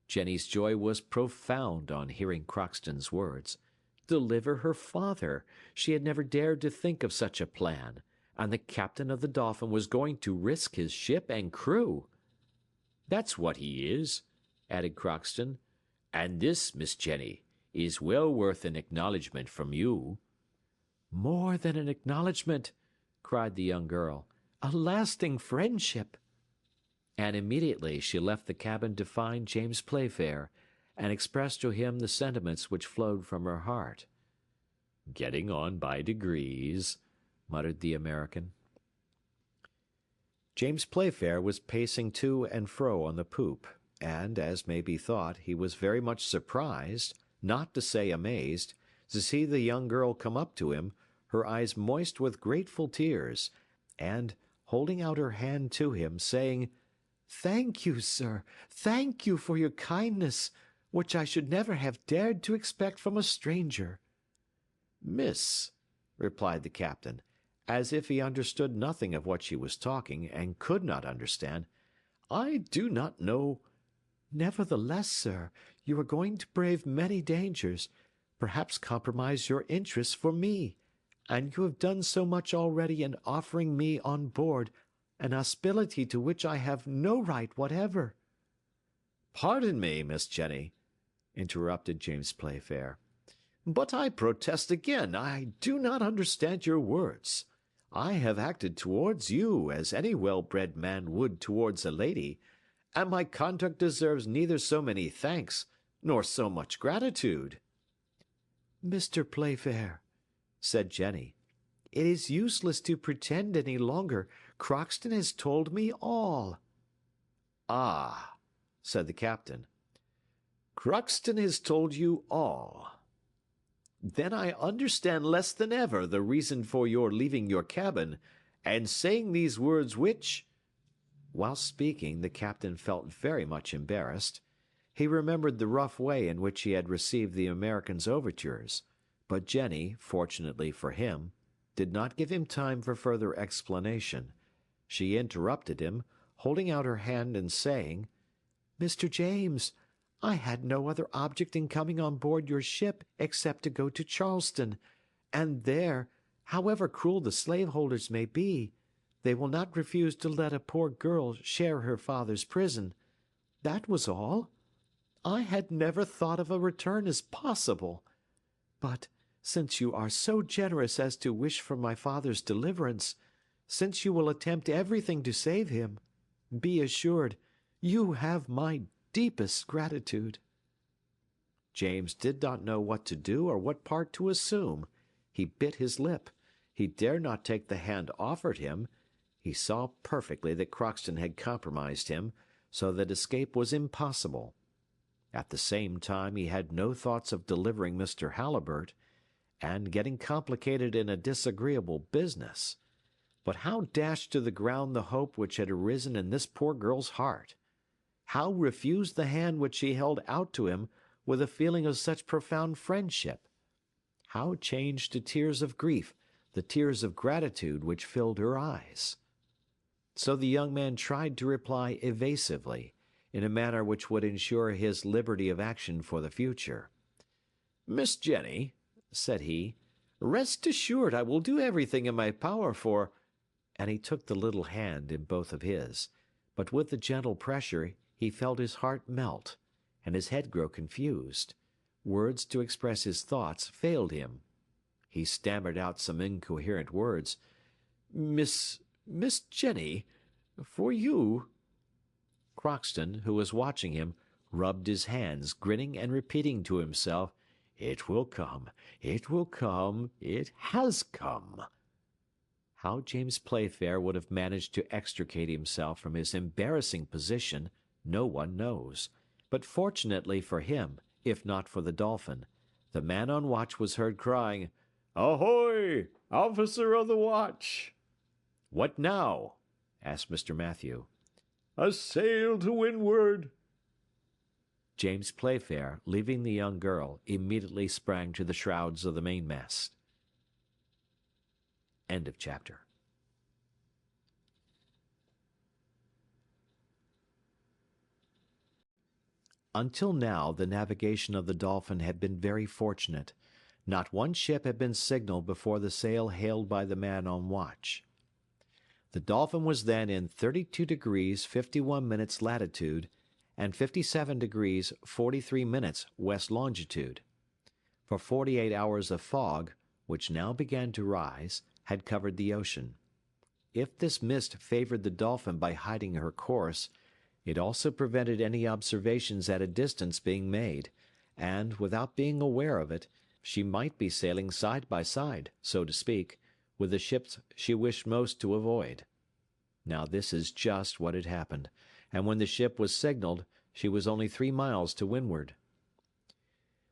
Jenny's joy was profound on hearing Crockston's words. Deliver her father! She had never dared to think of such a plan, and the captain of the Dolphin was going to risk his ship and crew. "That's what he is," added Crockston, "and this, Miss Jenny, is well worth an acknowledgment from you." "More than an acknowledgment," cried the young girl. "A lasting friendship." And immediately she left the cabin to find James Playfair, and expressed to him the sentiments which flowed from her heart. "Getting on by degrees," muttered the American. James Playfair was pacing to and fro on the poop, and, as may be thought, he was very much surprised, not to say amazed, to see the young girl come up to him, her eyes moist with grateful tears, and, holding out her hand to him, saying, "Thank you, sir, thank you for your kindness, which I should never have dared to expect from a stranger." "Miss," replied the captain, as if he understood nothing of what she was talking, and could not understand, "I do not know—" "Nevertheless, sir, you are going to brave many dangers, perhaps compromise your interests for me, and you have done so much already in offering me on board an hospitality to which I have no right whatever." "Pardon me, Miss Jenny," interrupted James Playfair, "but I protest again, I do not understand your words. I have acted towards you as any well-bred man would towards a lady, and my conduct deserves neither so many thanks nor so much gratitude." "Mr. Playfair," said Jenny, "it is useless to pretend any longer. Crockston has told me all." "Ah," said the captain, "Crockston has told you all. Then I understand less than ever the reason for your leaving your cabin, and saying these words which—" Whilst speaking, the captain felt very much embarrassed. He remembered the rough way in which he had received the American's overtures, but Jenny, fortunately for him, did not give him time for further explanation. She interrupted him, holding out her hand and saying, "Mr. James, I had no other object in coming on board your ship except to go to Charleston, and there, however cruel the slaveholders may be, they will not refuse to let a poor girl share her father's prison. That was all. I had never thought of a return as possible. But since you are so generous as to wish for my father's deliverance, since you will attempt everything to save him, be assured you have my deepest gratitude." James did not know what to do or what part to assume. He bit his lip. He dared not take the hand offered him. He saw perfectly that Crockston had compromised him, so that escape was impossible. At the same time he had no thoughts of delivering Mr. Halliburtt, and getting complicated in a disagreeable business. But how dash to the ground the hope which had arisen in this poor girl's heart? How refuse the hand which she held out to him with a feeling of such profound friendship? How change to tears of grief the tears of gratitude which filled her eyes? So the young man tried to reply evasively, in a manner which would ensure his liberty of action for the future. "Miss Jenny," said he, "rest assured I will do everything in my power for—" And he took the little hand in both of his, but with the gentle pressure he felt his heart melt, and his head grow confused. Words to express his thoughts failed him. He stammered out some incoherent words. Miss Jenny, for you—" Crockston, who was watching him, rubbed his hands, grinning and repeating to himself, "It will come, it will come, it has come." How James Playfair would have managed to extricate himself from his embarrassing position, no one knows. But fortunately for him, if not for the Dolphin, the man on watch was heard crying, "Ahoy, officer of the watch!" "What now?" asked Mr. Mathew. "A sail to windward." James Playfair, leaving the young girl, immediately sprang to the shrouds of the mainmast. End of chapter. Until now, the navigation of the Dolphin had been very fortunate. Not one ship had been signaled before the sail hailed by the man on watch. The Dolphin was then in 32 degrees 51 minutes latitude and 57 degrees 43 minutes west longitude. For 48 hours a fog, which now began to rise, had covered the ocean. If this mist favored the Dolphin by hiding her course, it also prevented any observations at a distance being made, and, without being aware of it, she might be sailing side by side, so to speak, with the ships she wished most to avoid. Now this is just what had happened, and when the ship was signaled, she was only 3 miles to windward.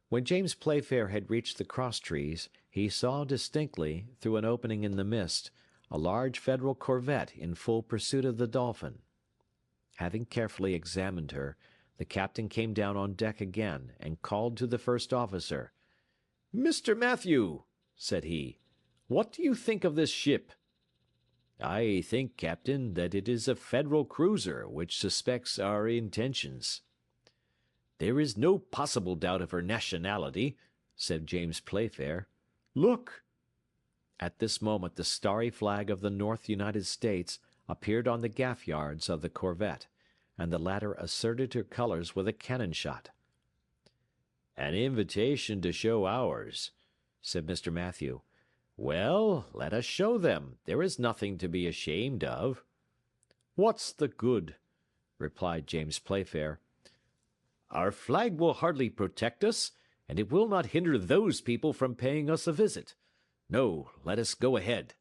When James Playfair had reached the cross-trees, he saw distinctly, through an opening in the mist, a large Federal corvette in full pursuit of the Dolphin. Having carefully examined her, the captain came down on deck again and called to the first officer. "Mr. Mathew," said he, "what do you think of this ship?" "I think, Captain, that it is a Federal cruiser which suspects our intentions." "There is no possible doubt of her nationality," said James Playfair. "Look!" At this moment the starry flag of the North United States appeared on the gaff yards of the corvette, and the latter asserted her colors with a cannon shot. "An invitation to show ours," said Mr. Mathew. "Well, let us show them. There is nothing to be ashamed of." "What's the good?" replied James Playfair. "Our flag will hardly protect us, and it will not hinder those people from paying us a visit. No, let us go ahead."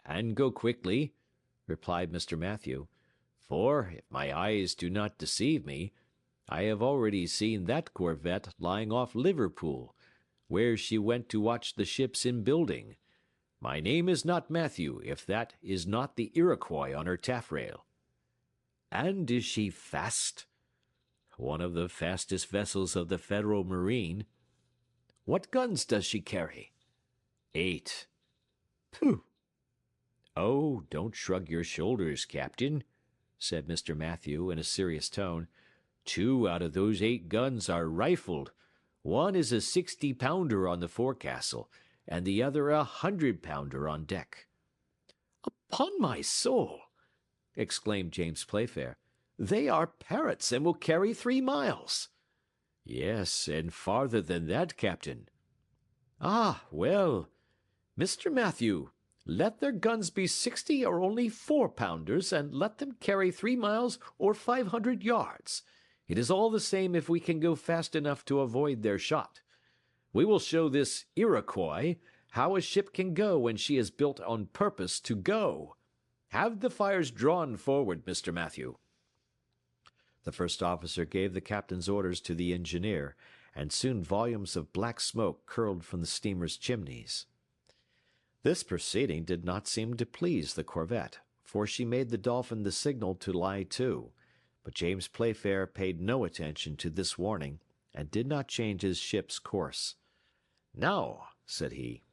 "And go quickly," replied Mr. Mathew, "for, if my eyes do not deceive me, I have already seen that corvette lying off Liverpool, where she went to watch the ships in building. My name is not Mathew, if that is not the Iroquois on her taffrail." "And is she fast?" "One of the fastest vessels of the Federal Marine." "What guns does she carry?" "8." "Pooh!" "Oh, don't shrug your shoulders, Captain," said Mr. Mathew, in a serious tone. 2 out of those 8 guns are rifled. One is a 60-pounder on the forecastle, and the other a 100-pounder on deck." "Upon my soul!" exclaimed James Playfair. "They are Parrots and will carry 3 miles." "Yes, and farther than that, Captain." "Ah, well, Mr. Matthew, let their guns be 60 or only 4-pounders, and let them carry 3 miles or 500 yards. It is all the same if we can go fast enough to avoid their shot. We will show this Iroquois how a ship can go when she is built on purpose to go. Have the fires drawn forward, Mr. Matthew." The first officer gave the captain's orders to the engineer, and soon volumes of black smoke curled from the steamer's chimneys. This proceeding did not seem to please the corvette, for she made the Dolphin the signal to lie to, but James Playfair paid no attention to this warning, and did not change his ship's course. "Now," said he,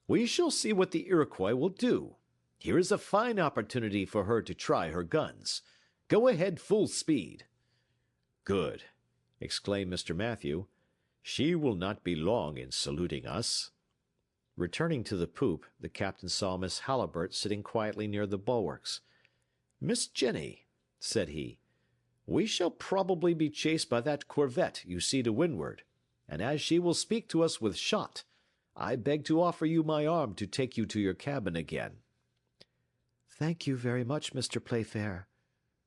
"we shall see what the Iroquois will do. Here is a fine opportunity for her to try her guns. Go ahead full speed." "Good," exclaimed Mr. Matthew. "She will not be long in saluting us." Returning to the poop, the captain saw Miss Halliburtt sitting quietly near the bulwarks. "Miss Jenny," said he, "we shall probably be chased by that corvette you see to windward, and as she will speak to us with shot, I beg to offer you my arm to take you to your cabin again." "Thank you very much, Mr. Playfair,"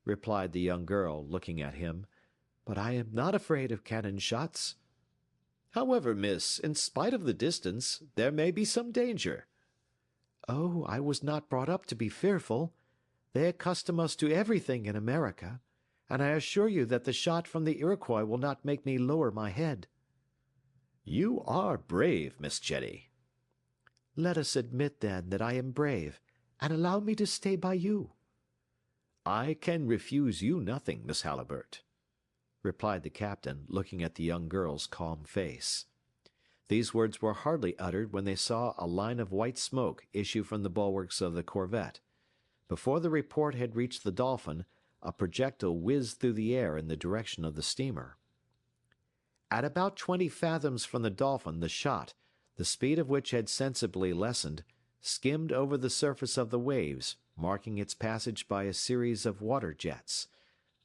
replied the young girl, looking at him, "but I am not afraid of cannon shots." "However, miss, in spite of the distance, there may be some danger." "Oh, I was not brought up to be fearful. They accustom us to everything in America, and I assure you that the shot from the Iroquois will not make me lower my head." "You are brave, Miss Jenny." "Let us admit, then, that I am brave, and allow me to stay by you." "I can refuse you nothing, Miss Halliburtt," replied the captain, looking at the young girl's calm face. These words were hardly uttered when they saw a line of white smoke issue from the bulwarks of the corvette. Before the report had reached the Dolphin, a projectile whizzed through the air in the direction of the steamer. At about 20 fathoms from the Dolphin, the shot, the speed of which had sensibly lessened, skimmed over the surface of the waves, marking its passage by a series of water jets.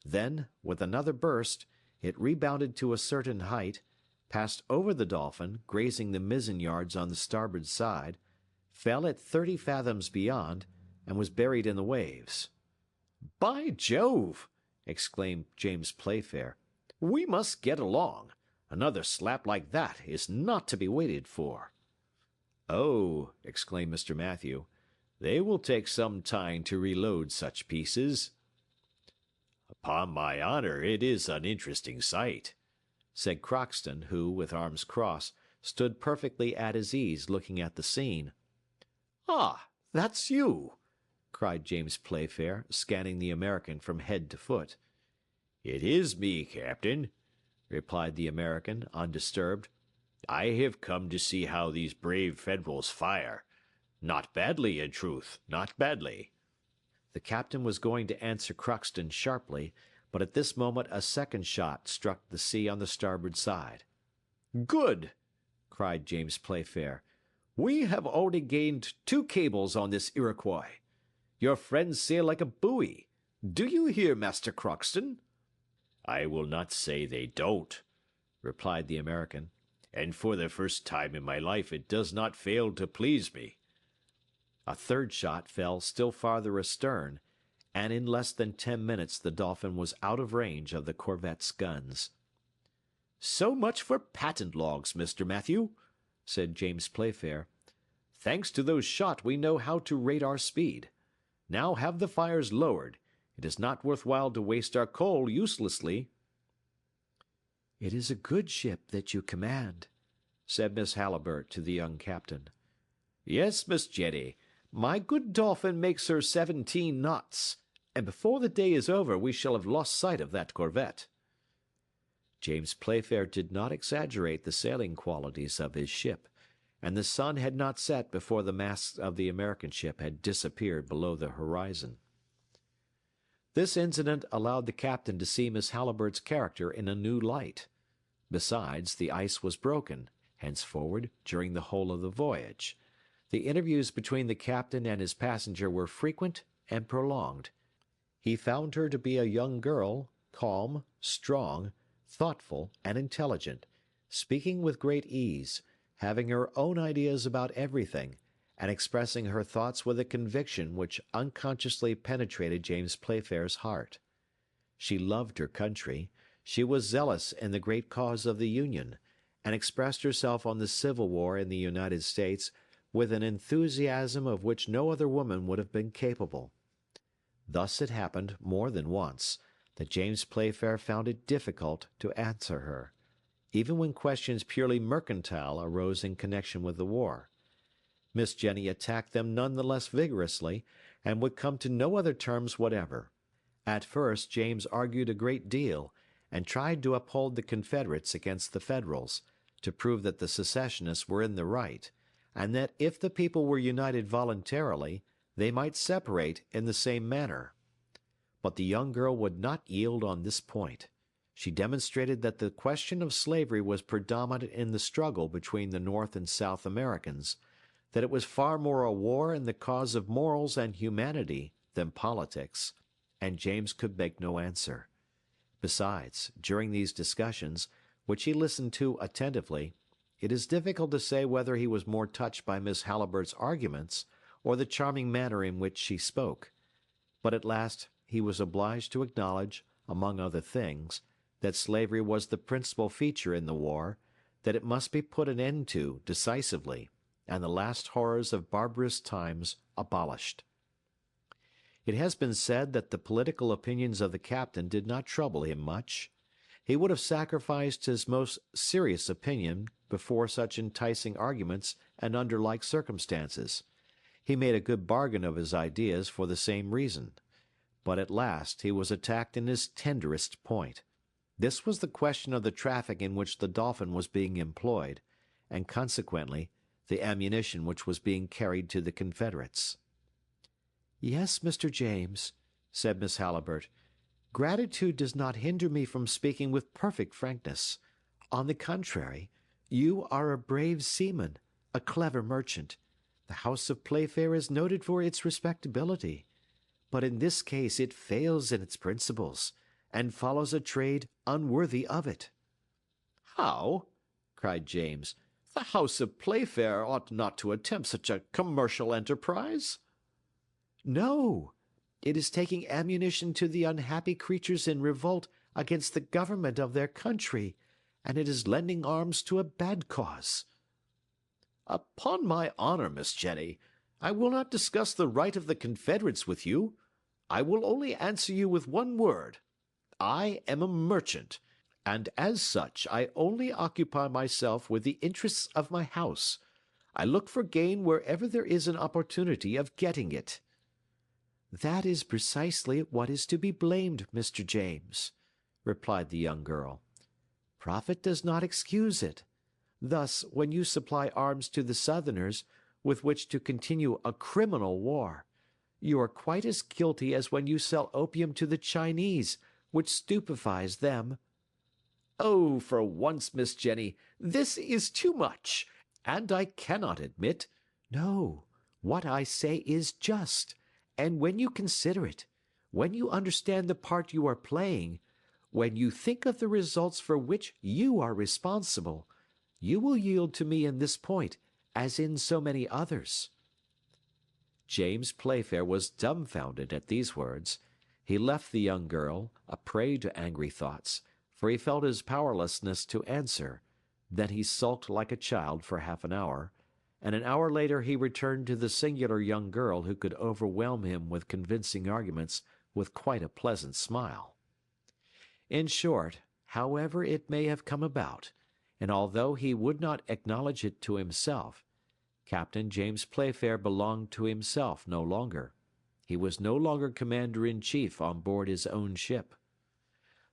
Then, with another burst, it rebounded to a certain height, passed over the Dolphin, grazing the mizzen yards on the starboard side, fell at 30 fathoms beyond, and was buried in the waves. "By Jove!" exclaimed James Playfair. "We must get along. Another slap like that is not to be waited for." "Oh," exclaimed Mr. Matthew, "they will take some time to reload such pieces." "Upon my honor, it is an interesting sight," said Crockston, who, with arms crossed, stood perfectly at his ease looking at the scene. "Ah, that's you!" cried James Playfair, scanning the American from head to foot. "It is me, Captain," replied the American, undisturbed. "I have come to see how these brave Federals fire. Not badly, in truth, not badly." The captain was going to answer Crockston sharply, but at this moment a second shot struck the sea on the starboard side. "Good!" cried James Playfair. "We have already gained 2 cables on this Iroquois. Your friends sail like a buoy. Do you hear, Master Crockston?" "I will not say they don't," replied the American, "and for the first time in my life it does not fail to please me." A third shot fell still farther astern, and in less than 10 minutes the Dolphin was out of range of the corvette's guns. "So much for patent logs, Mr. Matthew," said James Playfair. "Thanks to those shot we know how to rate our speed. Now have the fires lowered. It is not worth while to waste our coal uselessly." "It is a good ship that you command," said Miss Halliburtt to the young captain. "Yes, Miss Jenny. My good Dolphin makes her 17 knots, and before the day is over we shall have lost sight of that corvette." James Playfair did not exaggerate the sailing qualities of his ship, and the sun had not set before the masts of the American ship had disappeared below the horizon. This incident allowed the captain to see Miss Halliburtt's character in a new light. Besides, the ice was broken, henceforward, during the whole of the voyage. The interviews between the captain and his passenger were frequent and prolonged. He found her to be a young girl, calm, strong, thoughtful, and intelligent, speaking with great ease, having her own ideas about everything, and expressing her thoughts with a conviction which unconsciously penetrated James Playfair's heart. She loved her country, she was zealous in the great cause of the Union, and expressed herself on the Civil War in the United States with an enthusiasm of which no other woman would have been capable. Thus it happened, more than once, that James Playfair found it difficult to answer her, even when questions purely mercantile arose in connection with the war. Miss Jenny attacked them none the less vigorously, and would come to no other terms whatever. At first James argued a great deal, and tried to uphold the Confederates against the Federals, to prove that the secessionists were in the right, and that if the people were united voluntarily, they might separate in the same manner. But the young girl would not yield on this point. She demonstrated that the question of slavery was predominant in the struggle between the North and South Americans, that it was far more a war in the cause of morals and humanity than politics, and James could make no answer. Besides, during these discussions, which he listened to attentively, it is difficult to say whether he was more touched by Miss Halliburtt's arguments or the charming manner in which she spoke. But at last he was obliged to acknowledge, among other things, that slavery was the principal feature in the war, that it must be put an end to decisively, and the last horrors of barbarous times abolished. It has been said that the political opinions of the captain did not trouble him much. He would have sacrificed his most serious opinion before such enticing arguments and under like circumstances. He made a good bargain of his ideas for the same reason. But at last he was attacked in his tenderest point. This was the question of the traffic in which the Dolphin was being employed, and consequently the ammunition which was being carried to the Confederates. "Yes, Mr. James," said Miss Halliburtt, "gratitude does not hinder me from speaking with perfect frankness. On the contrary, you are a brave seaman, a clever merchant. The house of Playfair is noted for its respectability. But in this case it fails in its principles, and follows a trade unworthy of it." "How?" cried James. "The house of Playfair ought not to attempt such a commercial enterprise." "No, it is taking ammunition to the unhappy creatures in revolt against the government of their country, and it is lending arms to a bad cause." "Upon my honor, Miss Jenny, I will not discuss the right of the Confederates with you. I will only answer you with one word. I am a merchant, and as such I only occupy myself with the interests of my house. I look for gain wherever there is an opportunity of getting it." "That is precisely what is to be blamed, Mr. James," replied the young girl. "Profit does not excuse it. Thus, when you supply arms to the Southerners, with which to continue a criminal war, you are quite as guilty as when you sell opium to the Chinese, which stupefies them." "Oh, for once, Miss Jenny, this is too much, and I cannot admit—" "No, what I say is just, and when you consider it, when you understand the part you are playing, when you think of the results for which you are responsible, you will yield to me in this point, as in so many others." James Playfair was dumbfounded at these words. He left the young girl, a prey to angry thoughts, for he felt his powerlessness to answer. Then he sulked like a child for half an hour, and an hour later he returned to the singular young girl who could overwhelm him with convincing arguments with quite a pleasant smile. In short, however it may have come about, and although he would not acknowledge it to himself, Captain James Playfair belonged to himself no longer. He was no longer commander-in-chief on board his own ship.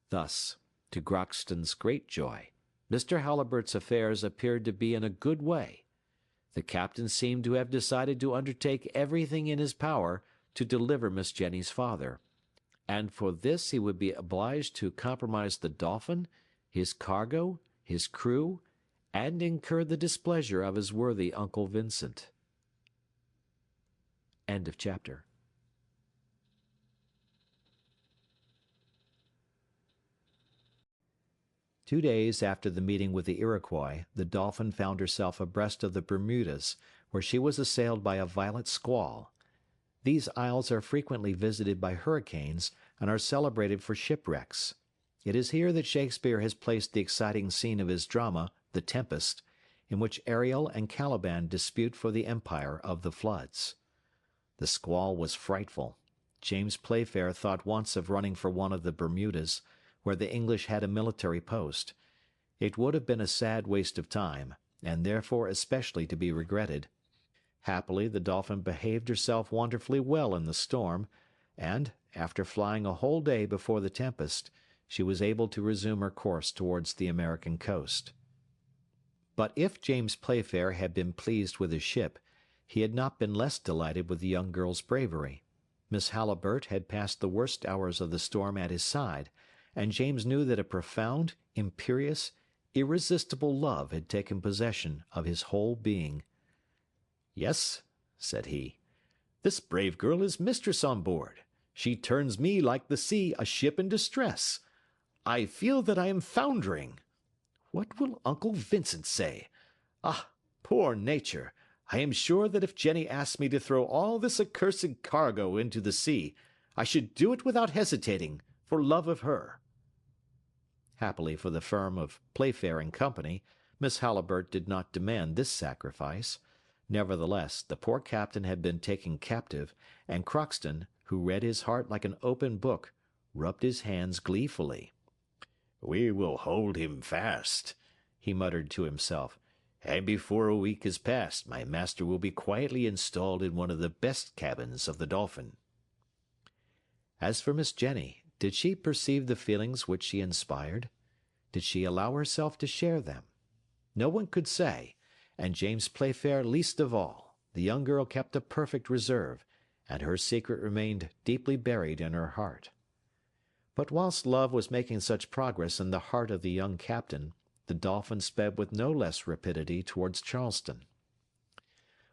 Thus, to Crockston's great joy, Mr. Halliburtt's affairs appeared to be in a good way. The captain seemed to have decided to undertake everything in his power to deliver Miss Jenny's father, and for this he would be obliged to compromise the Dolphin, his cargo, his crew, and incur the displeasure of his worthy Uncle Vincent. End of chapter. Two days after the meeting with the Iroquois, the Dolphin found herself abreast of the Bermudas, where she was assailed by a violent squall. These isles are frequently visited by hurricanes and are celebrated for shipwrecks. It is here that Shakespeare has placed the exciting scene of his drama, The Tempest, in which Ariel and Caliban dispute for the empire of the floods. The squall was frightful. James Playfair thought once of running for one of the Bermudas, where the English had a military post. It would have been a sad waste of time, and therefore especially to be regretted. Happily, the Dolphin behaved herself wonderfully well in the storm, and, after flying a whole day before the tempest, she was able to resume her course towards the American coast. But if James Playfair had been pleased with his ship, he had not been less delighted with the young girl's bravery. Miss Halliburtt had passed the worst hours of the storm at his side, and James knew that a profound, imperious, irresistible love had taken possession of his whole being. "Yes," said he, "this brave girl is mistress on board. She turns me, like the sea, a ship in distress. I feel that I am foundering. What will Uncle Vincent say? Ah, poor nature! I am sure that if Jenny asked me to throw all this accursed cargo into the sea, I should do it without hesitating, for love of her." Happily for the firm of Playfair and Company, Miss Halliburtt did not demand this sacrifice. Nevertheless, the poor captain had been taken captive, and Crockston, who read his heart like an open book, rubbed his hands gleefully. "We will hold him fast," he muttered to himself, "and before a week is past my master will be quietly installed in one of the best cabins of the Dolphin." As for Miss Jenny, did she perceive the feelings which she inspired? Did she allow herself to share them? No one could say, and James Playfair least of all. The young girl kept a perfect reserve, and her secret remained deeply buried in her heart. But whilst love was making such progress in the heart of the young captain, the Dolphin sped with no less rapidity towards Charleston.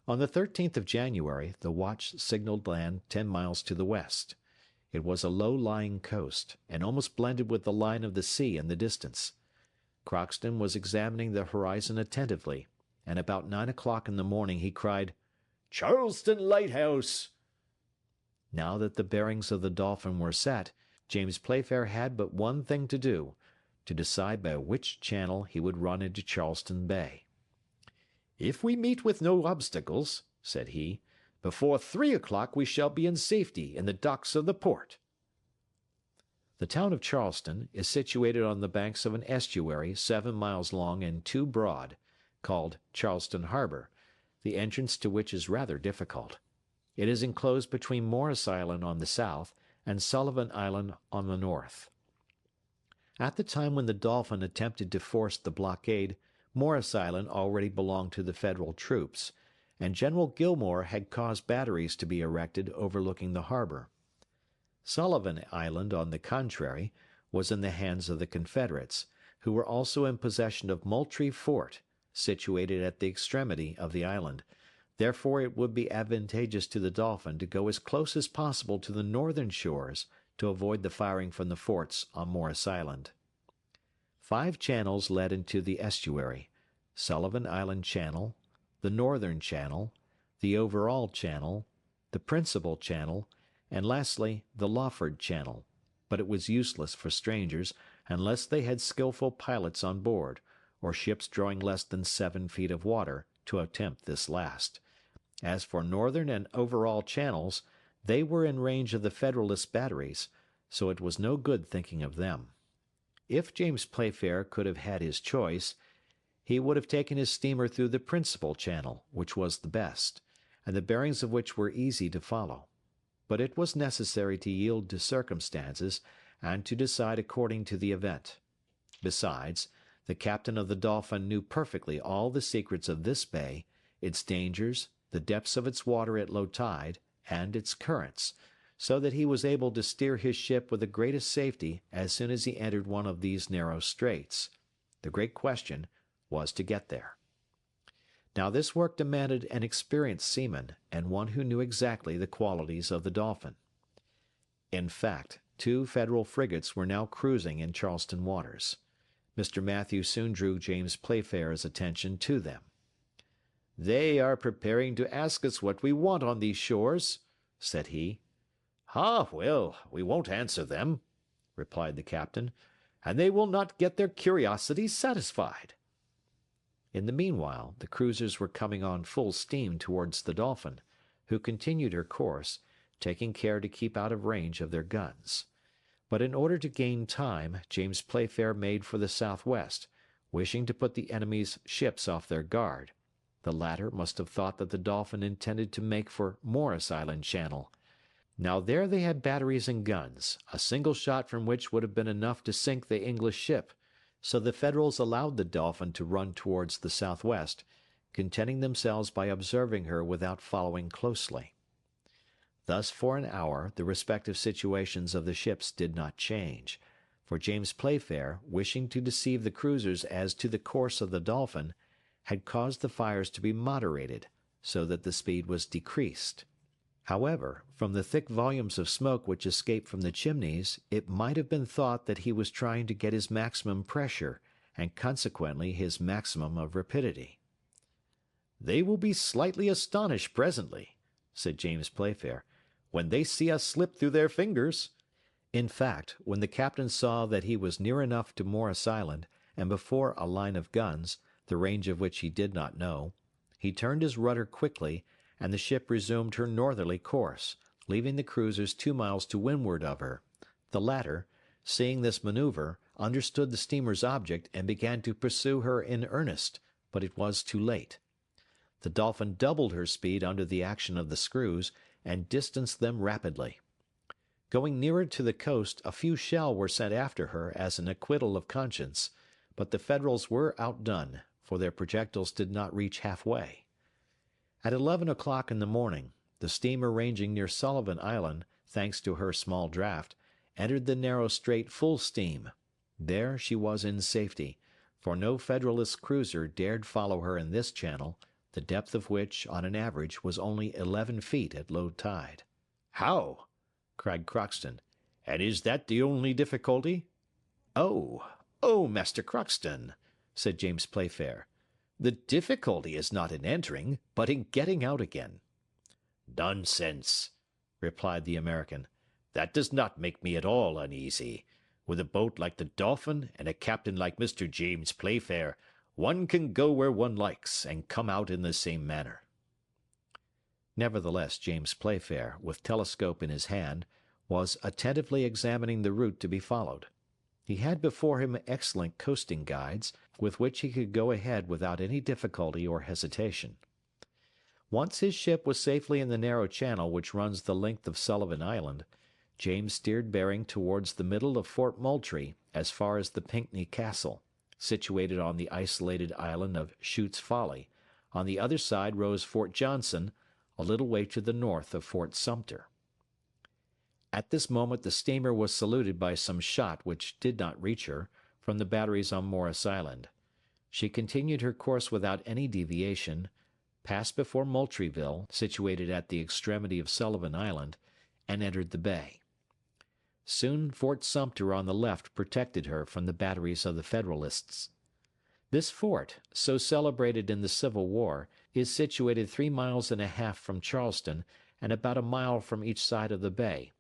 On the 13th of January, the watch signaled land 10 miles to the west. It was a low-lying coast, and almost blended with the line of the sea in the distance. Crockston was examining the horizon attentively, and about 9 o'clock in the morning he cried, "Charleston Lighthouse!" Now that the bearings of the Dolphin were set, James Playfair had but one thing to do, to decide by which channel he would run into Charleston Bay. "If we meet with no obstacles," said he, "before 3 o'clock we shall be in safety in the docks of the port." The town of Charleston is situated on the banks of an estuary 7 miles long and 2 broad, called Charleston Harbor, the entrance to which is rather difficult. It is enclosed between Morris Island on the south and Sullivan Island on the north. At the time when the Dolphin attempted to force the blockade, Morris Island already belonged to the Federal troops, and General Gillmore had caused batteries to be erected overlooking the harbor. Sullivan Island, on the contrary, was in the hands of the Confederates, who were also in possession of Moultrie Fort, situated at the extremity of the island. Therefore it would be advantageous to the Dolphin to go as close as possible to the northern shores to avoid the firing from the forts on Morris Island. 5 channels led into the estuary: Sullivan Island Channel, the Northern Channel, the Overall Channel, the Principal Channel, and lastly the Lawford Channel, but it was useless for strangers, unless they had skillful pilots on board, or ships drawing less than 7 feet of water, to attempt this last. As for Northern and Overall Channels, they were in range of the Federalist batteries, so it was no good thinking of them. If James Playfair could have had his choice, he would have taken his steamer through the Principal Channel, which was the best, and the bearings of which were easy to follow. But it was necessary to yield to circumstances, and to decide according to the event. Besides, the captain of the Dolphin knew perfectly all the secrets of this bay, its dangers, the depths of its water at low tide, and its currents, so that he was able to steer his ship with the greatest safety as soon as he entered one of these narrow straits. The great question was to get there. Now this work demanded an experienced seaman and one who knew exactly the qualities of the Dolphin. In fact, 2 Federal frigates were now cruising in Charleston waters. Mr. Matthew soon drew James Playfair's attention to them. "They are preparing to ask us what we want on these shores," said he. "Ah, well, we won't answer them," replied the captain, "and they will not get their curiosity satisfied." In the meanwhile, the cruisers were coming on full steam towards the Dolphin, who continued her course, taking care to keep out of range of their guns. But in order to gain time, James Playfair made for the southwest, wishing to put the enemy's ships off their guard. The latter must have thought that the Dolphin intended to make for Morris Island Channel. Now there they had batteries and guns, a single shot from which would have been enough to sink the English ship, so the Federals allowed the Dolphin to run towards the southwest, contenting themselves by observing her without following closely. Thus for an hour the respective situations of the ships did not change, for James Playfair, wishing to deceive the cruisers as to the course of the Dolphin, had caused the fires to be moderated, so that the speed was decreased. However, from the thick volumes of smoke which escaped from the chimneys, it might have been thought that he was trying to get his maximum pressure, and consequently his maximum of rapidity. "They will be slightly astonished presently," said James Playfair, "when they see us slip through their fingers." In fact, when the captain saw that he was near enough to Morris Island, and before a line of guns, the range of which he did not know, he turned his rudder quickly, and the ship resumed her northerly course, leaving the cruisers 2 miles to windward of her. The latter, seeing this maneuver, understood the steamer's object and began to pursue her in earnest, but it was too late. The Dolphin doubled her speed under the action of the screws, and distanced them rapidly. Going nearer to the coast, a few shell were sent after her as an acquittal of conscience, but the Federals were outdone, for their projectiles did not reach halfway. At 11 o'clock in the morning, the steamer ranging near Sullivan Island, thanks to her small draft, entered the narrow strait full steam. There she was in safety, for no Federalist cruiser dared follow her in this channel, the depth of which, on an average, was only 11 feet at low tide. "How?" cried Crockston. "And is that the only difficulty?" "Oh, Master Crockston," said James Playfair, "the difficulty is not in entering, but in getting out again." "Nonsense," replied the American. "That does not make me at all uneasy. With a boat like the Dolphin and a captain like Mr. James Playfair, one can go where one likes and come out in the same manner." Nevertheless, James Playfair, with telescope in his hand, was attentively examining the route to be followed. He had before him excellent coasting guides, with which he could go ahead without any difficulty or hesitation. Once his ship was safely in the narrow channel which runs the length of Sullivan Island, James steered bearing towards the middle of Fort Moultrie as far as the Pinckney Castle, situated on the isolated island of Schute's Folly. On the other side rose Fort Johnson, a little way to the north of Fort Sumter. At this moment the steamer was saluted by some shot which did not reach her, from the batteries on Morris Island. She continued her course without any deviation, passed before Moultrieville, situated at the extremity of Sullivan Island, and entered the bay. Soon Fort Sumter on the left protected her from the batteries of the Federalists. This fort, so celebrated in the Civil War, is situated 3.5 miles from Charleston, and about a mile from each side of the bay.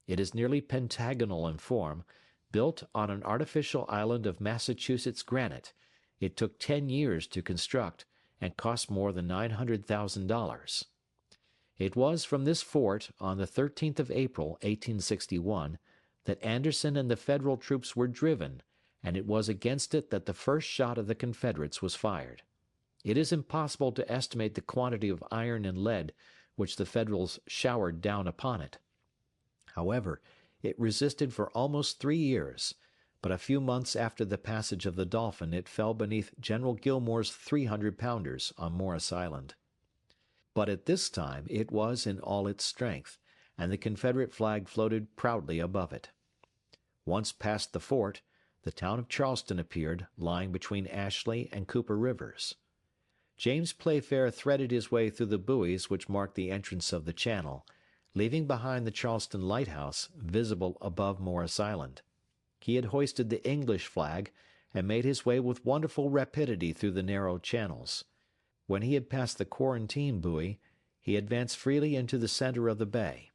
It is nearly pentagonal in form, built on an artificial island of Massachusetts granite. It took 10 years to construct, and cost more than $900,000. It was from this fort, on the 13th of April, 1861, that Anderson and the Federal troops were driven, and it was against it that the first shot of the Confederates was fired. It is impossible to estimate the quantity of iron and lead which the Federals showered down upon it. However, it resisted for almost 3 years, but a few months after the passage of the Dolphin it fell beneath General Gillmore's 300-pounders on Morris Island. But at this time it was in all its strength, and the Confederate flag floated proudly above it. Once past the fort, the town of Charleston appeared, lying between Ashley and Cooper rivers. James Playfair threaded his way through the buoys which marked the entrance of the channel, leaving behind the Charleston lighthouse, visible above Morris Island. He had hoisted the English flag, and made his way with wonderful rapidity through the narrow channels. When he had passed the quarantine buoy, he advanced freely into the center of the bay.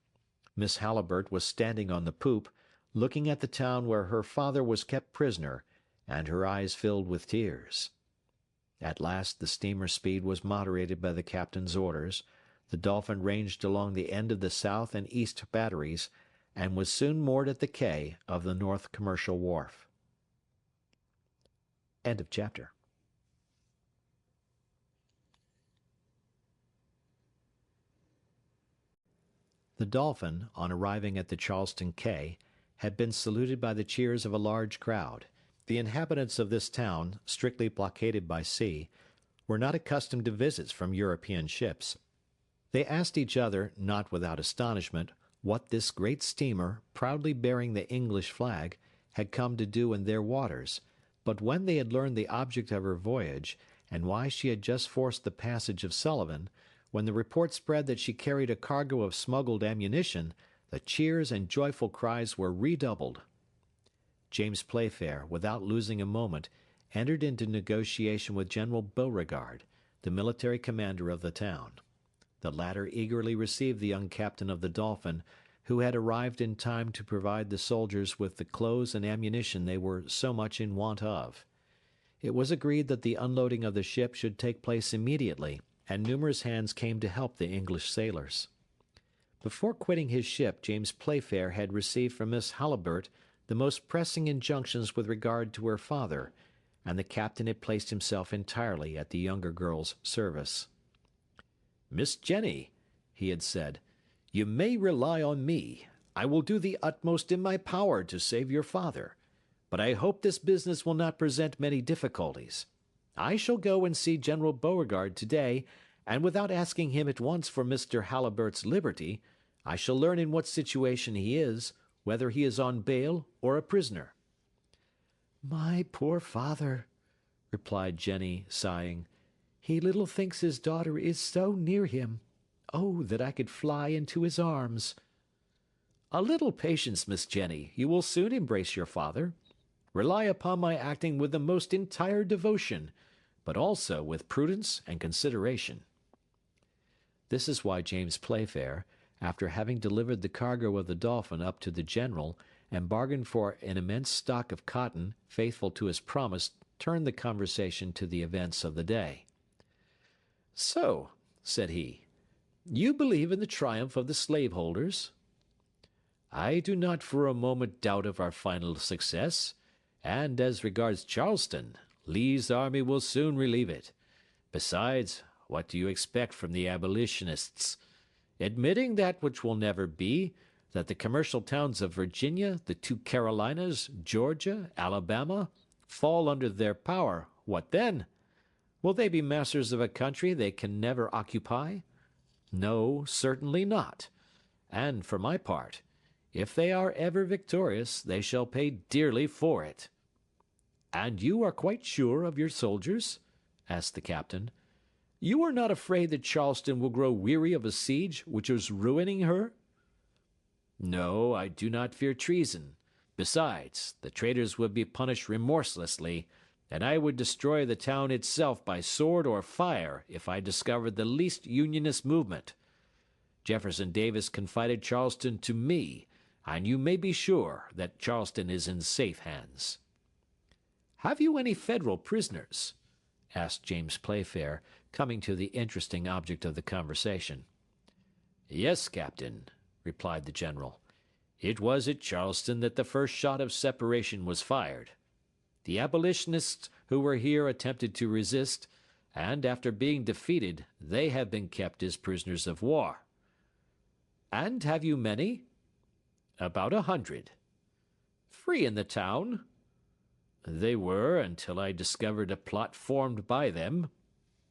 Miss Halliburtt was standing on the poop, looking at the town where her father was kept prisoner, and her eyes filled with tears. At last the steamer's speed was moderated by the captain's orders, the Dolphin ranged along the end of the south and east batteries, and was soon moored at the quay of the North Commercial Wharf. End of chapter. The Dolphin, on arriving at the Charleston quay, had been saluted by the cheers of a large crowd. The inhabitants of this town, strictly blockaded by sea, were not accustomed to visits from European ships. They asked each other, not without astonishment, what this great steamer, proudly bearing the English flag, had come to do in their waters, but when they had learned the object of her voyage, and why she had just forced the passage of Sullivan, when the report spread that she carried a cargo of smuggled ammunition, the cheers and joyful cries were redoubled. James Playfair, without losing a moment, entered into negotiation with General Beauregard, the military commander of the town. The latter eagerly received the young captain of the Dolphin, who had arrived in time to provide the soldiers with the clothes and ammunition they were so much in want of. It was agreed that the unloading of the ship should take place immediately, and numerous hands came to help the English sailors. Before quitting his ship, James Playfair had received from Miss Halliburtt the most pressing injunctions with regard to her father, and the captain had placed himself entirely at the younger girl's service. "Miss Jenny," he had said, "you may rely on me. I will do the utmost in my power to save your father, but I hope this business will not present many difficulties. I shall go and see General Beauregard today, and without asking him at once for Mr. Halliburtt's liberty, I shall learn in what situation he is, whether he is on bail or a prisoner." My poor father, replied Jenny, sighing. He little thinks his daughter is so near him. Oh, that I could fly into his arms. "A little patience, Miss Jenny. You will soon embrace your father. Rely upon my acting with the most entire devotion, but also with prudence and consideration." This is why James Playfair, after having delivered the cargo of the Dolphin up to the general, and bargained for an immense stock of cotton, faithful to his promise, turned the conversation to the events of the day. "So," said he, "you believe in the triumph of the slaveholders?" "I do not for a moment doubt of our final success, and as regards Charleston, Lee's army will soon relieve it. Besides, what do you expect from the abolitionists? Admitting that which will never be, that the commercial towns of Virginia, the two Carolinas, Georgia, Alabama, fall under their power, what then? Will they be masters of a country they can never occupy? No, certainly not. And for my part, if they are ever victorious, they shall pay dearly for it." "And you are quite sure of your soldiers?" asked the captain. "You are not afraid that Charleston will grow weary of a siege which is ruining her?" "No, I do not fear treason. Besides, the traitors would be punished remorselessly, and I would destroy the town itself by sword or fire if I discovered the least Unionist movement. Jefferson Davis confided Charleston to me, and you may be sure that Charleston is in safe hands." "Have you any Federal prisoners?" asked James Playfair, coming to the interesting object of the conversation. "Yes, Captain," replied the general. "It was at Charleston that the first shot of separation was fired. The abolitionists who were here attempted to resist, and after being defeated, they have been kept as prisoners of war." "And have you many?" "About 100. "Free in the town?" "They were, until I discovered a plot formed by them.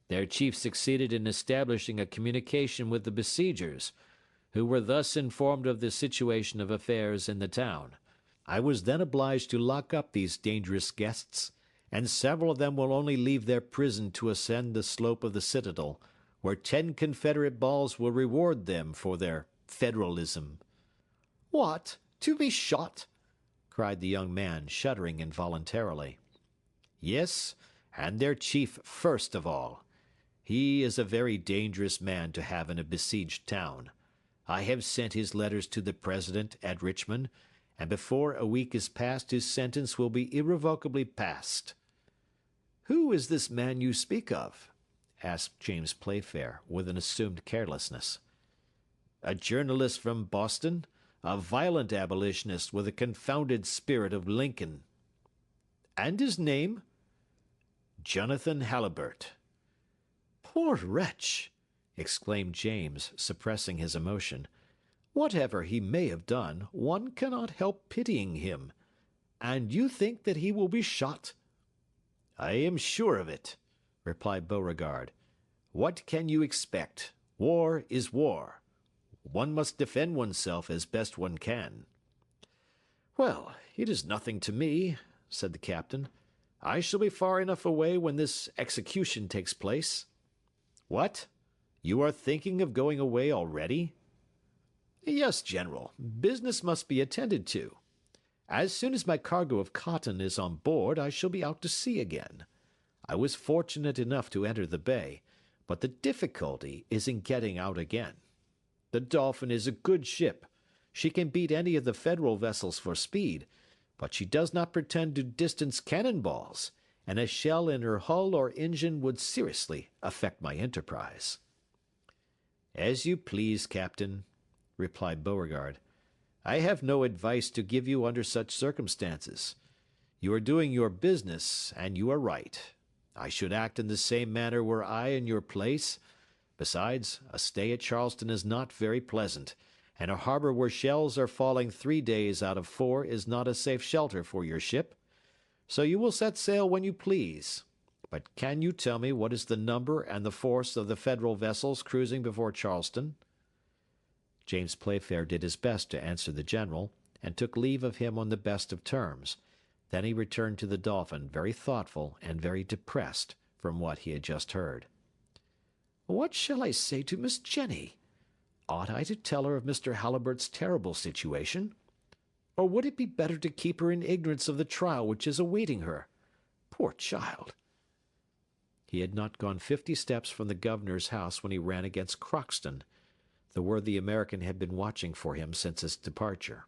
Their chief succeeded in establishing a communication with the besiegers, who were thus informed of the situation of affairs in the town. I was then obliged to lock up these dangerous guests, and several of them will only leave their prison to ascend the slope of the citadel, where 10 Confederate balls will reward them for their federalism." "What? To be shot?" cried the young man, shuddering involuntarily. "Yes, and their chief first of all. He is a very dangerous man to have in a besieged town. I have sent his letters to the President at Richmond, and before a week is past his sentence will be irrevocably passed." "Who is this man you speak of?" asked James Playfair, with an assumed carelessness. "A journalist from Boston, a violent abolitionist with a confounded spirit of Lincoln." "And his name?" "Jonathan Halliburtt." "Poor wretch!" exclaimed James, suppressing his emotion. "Whatever he may have done, one cannot help pitying him. And you think that he will be shot?" "I am sure of it," replied Beauregard. "What can you expect? War is war. One must defend oneself as best one can." "Well, it is nothing to me," said the captain. "I shall be far enough away when this execution takes place." "What? You are thinking of going away already?" "Yes, General. Business must be attended to. As soon as my cargo of cotton is on board, I shall be out to sea again. I was fortunate enough to enter the bay, but the difficulty is in getting out again. The Dolphin is a good ship. She can beat any of the Federal vessels for speed, but she does not pretend to distance cannon balls, and a shell in her hull or engine would seriously affect my enterprise." "As you please, Captain," replied Beauregard. "I have no advice to give you under such circumstances. You are doing your business, and you are right. I should act in the same manner were I in your place. Besides, a stay at Charleston is not very pleasant, and a harbor where shells are falling 3 days out of 4 is not a safe shelter for your ship. So you will set sail when you please. But can you tell me what is the number and the force of the Federal vessels cruising before Charleston?" James Playfair did his best to answer the general, and took leave of him on the best of terms. Then he returned to the Dolphin, very thoughtful and very depressed from what he had just heard. "What shall I say to Miss Jenny? Ought I to tell her of Mr. Halliburtt's terrible situation? Or would it be better to keep her in ignorance of the trial which is awaiting her? Poor child!" He had not gone 50 steps from the governor's house when he ran against Crockston. The worthy American had been watching for him since his departure.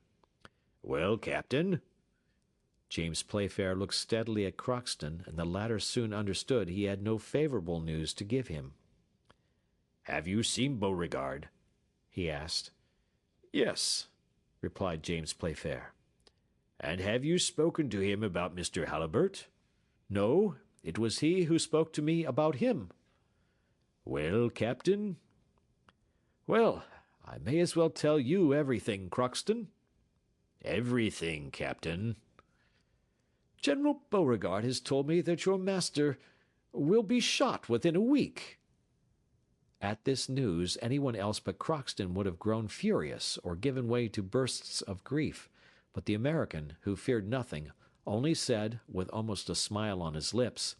"Well, Captain?" James Playfair looked steadily at Crockston, and the latter soon understood he had no favorable news to give him. "Have you seen Beauregard?" he asked. "Yes," replied James Playfair. "And have you spoken to him about Mr. Halliburtt?" "No, it was he who spoke to me about him." "Well, Captain?" "Well, I may as well tell you everything, Crockston." "Everything, Captain." "General Beauregard has told me that your master will be shot within a week." At this news, anyone else but Crockston would have grown furious or given way to bursts of grief, but the American, who feared nothing, only said, with almost a smile on his lips,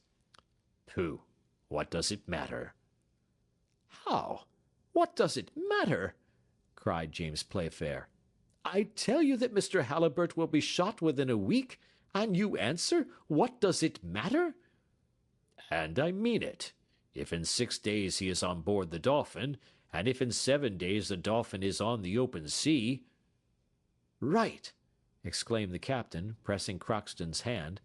"Pooh! What does it matter?" "How? What does it matter?" cried James Playfair. "I tell you that Mr. Halliburtt will be shot within a week, and you answer, 'What does it matter?'" "And I mean it. If in 6 days he is on board the Dolphin, and if in 7 days the Dolphin is on the open sea—" "Right!" exclaimed the captain, pressing Crockston's hand.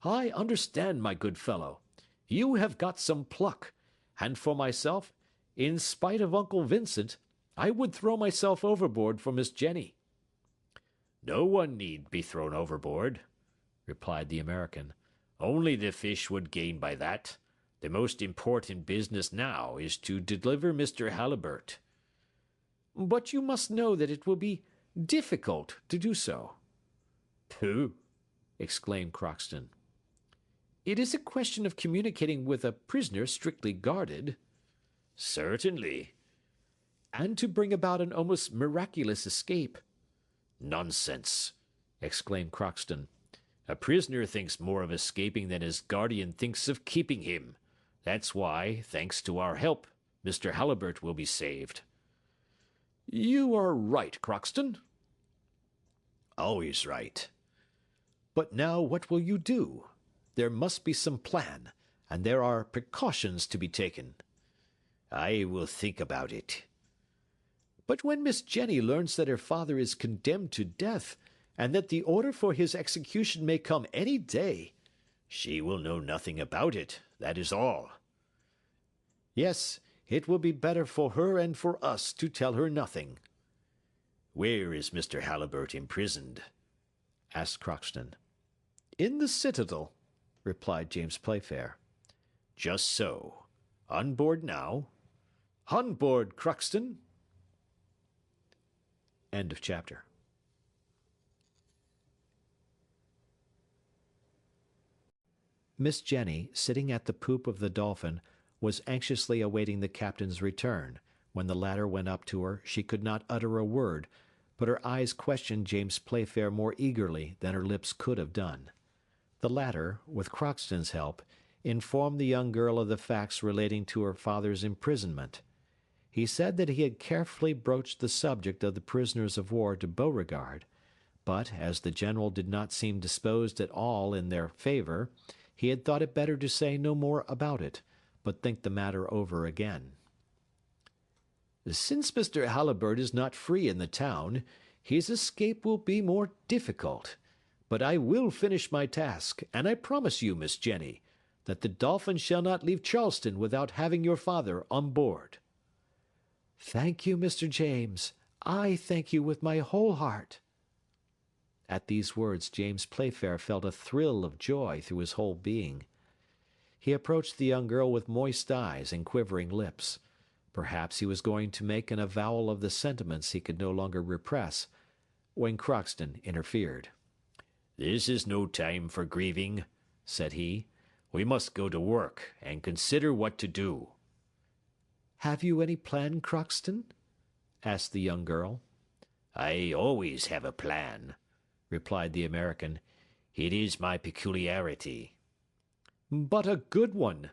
"I understand, my good fellow. You have got some pluck, and for myself, in spite of Uncle Vincent, I would throw myself overboard for Miss Jenny." "No one need be thrown overboard," replied the American. "Only the fish would gain by that. The most important business now is to deliver Mr. Halliburtt." "But you must know that it will be difficult to do so." "Pooh!" exclaimed Crockston. "It is a question of communicating with a prisoner strictly guarded." "Certainly." and to bring about an almost miraculous escape." "Nonsense!" exclaimed Crockston. "A prisoner thinks more of escaping than his guardian thinks of keeping him. That's why, thanks to our help, Mr. Halliburtt will be saved." "You are right, Crockston." "Always right." "But now what will you do? There must be some plan, and there are precautions to be taken." "I will think about it." "But when Miss Jenny learns that her father is condemned to death, and that the order for his execution may come any day—" "She will know nothing about it, that is all." "Yes, it will be better for her and for us to tell her nothing." "Where is Mr. Halliburtt imprisoned?" asked Crockston. "In the citadel," replied James Playfair. "Just so. On board now?" "On board, Crockston." End of chapter. Miss Jenny, sitting at the poop of the Dolphin, was anxiously awaiting the captain's return. When the latter went up to her, she could not utter a word, but her eyes questioned James Playfair more eagerly than her lips could have done. The latter, with Crockston's help, informed the young girl of the facts relating to her father's imprisonment. He said that he had carefully broached the subject of the prisoners of war to Beauregard, but, as the general did not seem disposed at all in their favor, he had thought it better to say no more about it, but think the matter over again. "Since Mr. Halliburtt is not free in the town, his escape will be more difficult. But I will finish my task, and I promise you, Miss Jenny, that the Dolphin shall not leave Charleston without having your father on board." "Thank you, Mr. James. I thank you with my whole heart." At these words James Playfair felt a thrill of joy through his whole being. He approached the young girl with moist eyes and quivering lips. Perhaps he was going to make an avowal of the sentiments he could no longer repress, when Crockston interfered. "This is no time for grieving," said he. "We must go to work, and consider what to do." "Have you any plan, Crockston?" asked the young girl. "I always have a plan," replied the American. "It is my peculiarity." "But a good one,"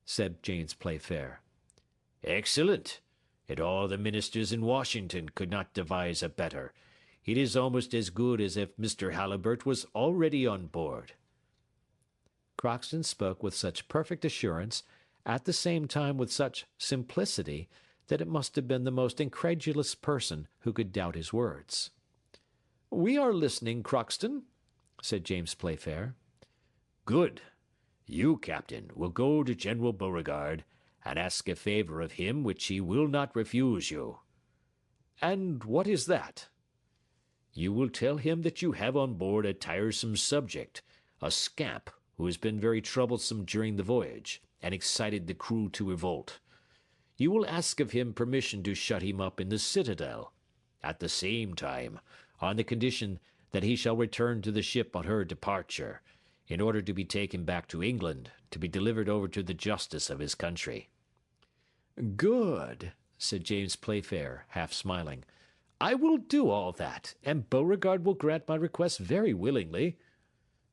said James Playfair. "Excellent, and all the ministers in Washington could not devise a better. It is almost as good as if Mr. Halliburtt was already on board." Crockston spoke with such perfect assurance, at the same time with such simplicity, that it must have been the most incredulous person who could doubt his words. "We are listening, Crockston," said James Playfair. "Good. You, Captain, will go to General Beauregard and ask a favor of him which he will not refuse you." "And what is that?" "You will tell him that you have on board a tiresome subject, a scamp who has been very troublesome during the voyage, and excited the crew to revolt. You will ask of him permission to shut him up in the citadel, at the same time, on the condition that he shall return to the ship on her departure, in order to be taken back to England, to be delivered over to the justice of his country." "Good," said James Playfair, half smiling. "I will do all that, and Beauregard will grant my request very willingly."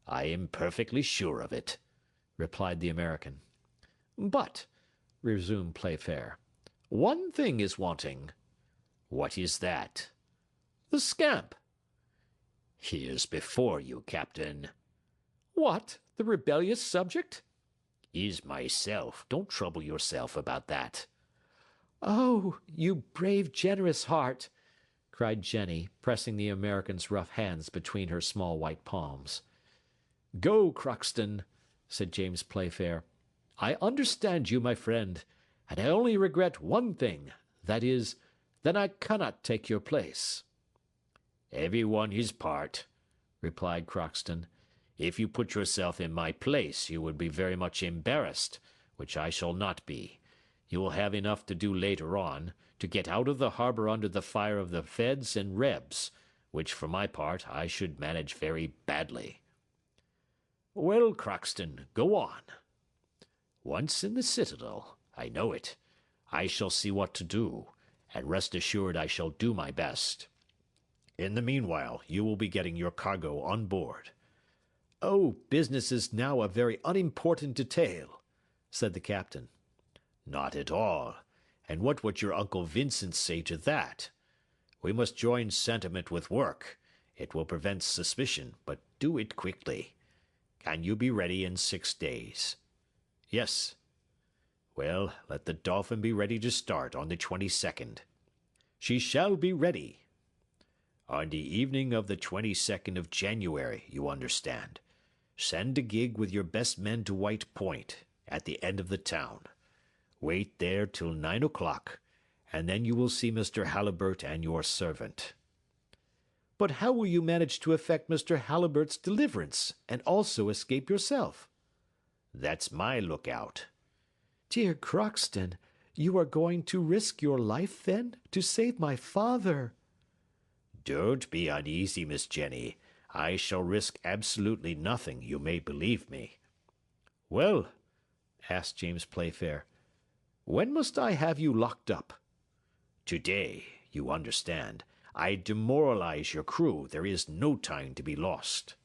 "I am perfectly sure of it," replied the American. "But," resumed Playfair, "one thing is wanting." "What is that?" "The scamp." "He is before you, Captain." "What, the rebellious subject?" "Is myself. Don't trouble yourself about that." "Oh, you brave, generous heart!" cried Jenny, pressing the American's rough hands between her small white palms. "Go, Crockston," said James Playfair. "I understand you, my friend, and I only regret one thing, that is, that I cannot take your place." "Every one his part," replied Crockston. "If you put yourself in my place, you would be very much embarrassed, which I shall not be. You will have enough to do later on, to get out of the harbor under the fire of the Feds and Rebs, which, for my part, I should manage very badly." "Well, Crockston, go on." "Once in the citadel, I know it. I shall see what to do, and rest assured I shall do my best. In the meanwhile, you will be getting your cargo on board." "Oh, business is now a very unimportant detail," said the captain. "Not at all. And what would your Uncle Vincent say to that? We must join sentiment with work. It will prevent suspicion, but do it quickly. Can you be ready in 6 days?" "Yes." "Well, let the Dolphin be ready to start on the 22nd. "She shall be ready." On the evening of the 22nd of January, you understand. Send a gig with your best men to White Point, at the end of the town. Wait there till 9 o'clock, and then you will see Mr. Halliburtt and your servant." "But how will you manage to effect Mr. Halliburtt's deliverance, and also escape yourself?" "That's my lookout." Dear Crockston, you are going to risk your life, then, to save my father?" "Don't be uneasy, Miss Jenny. I shall risk absolutely nothing, you may believe me." "Well," asked James Playfair, "when must I have you locked up?" "Today, you understand. I demoralize your crew. There is no time to be lost."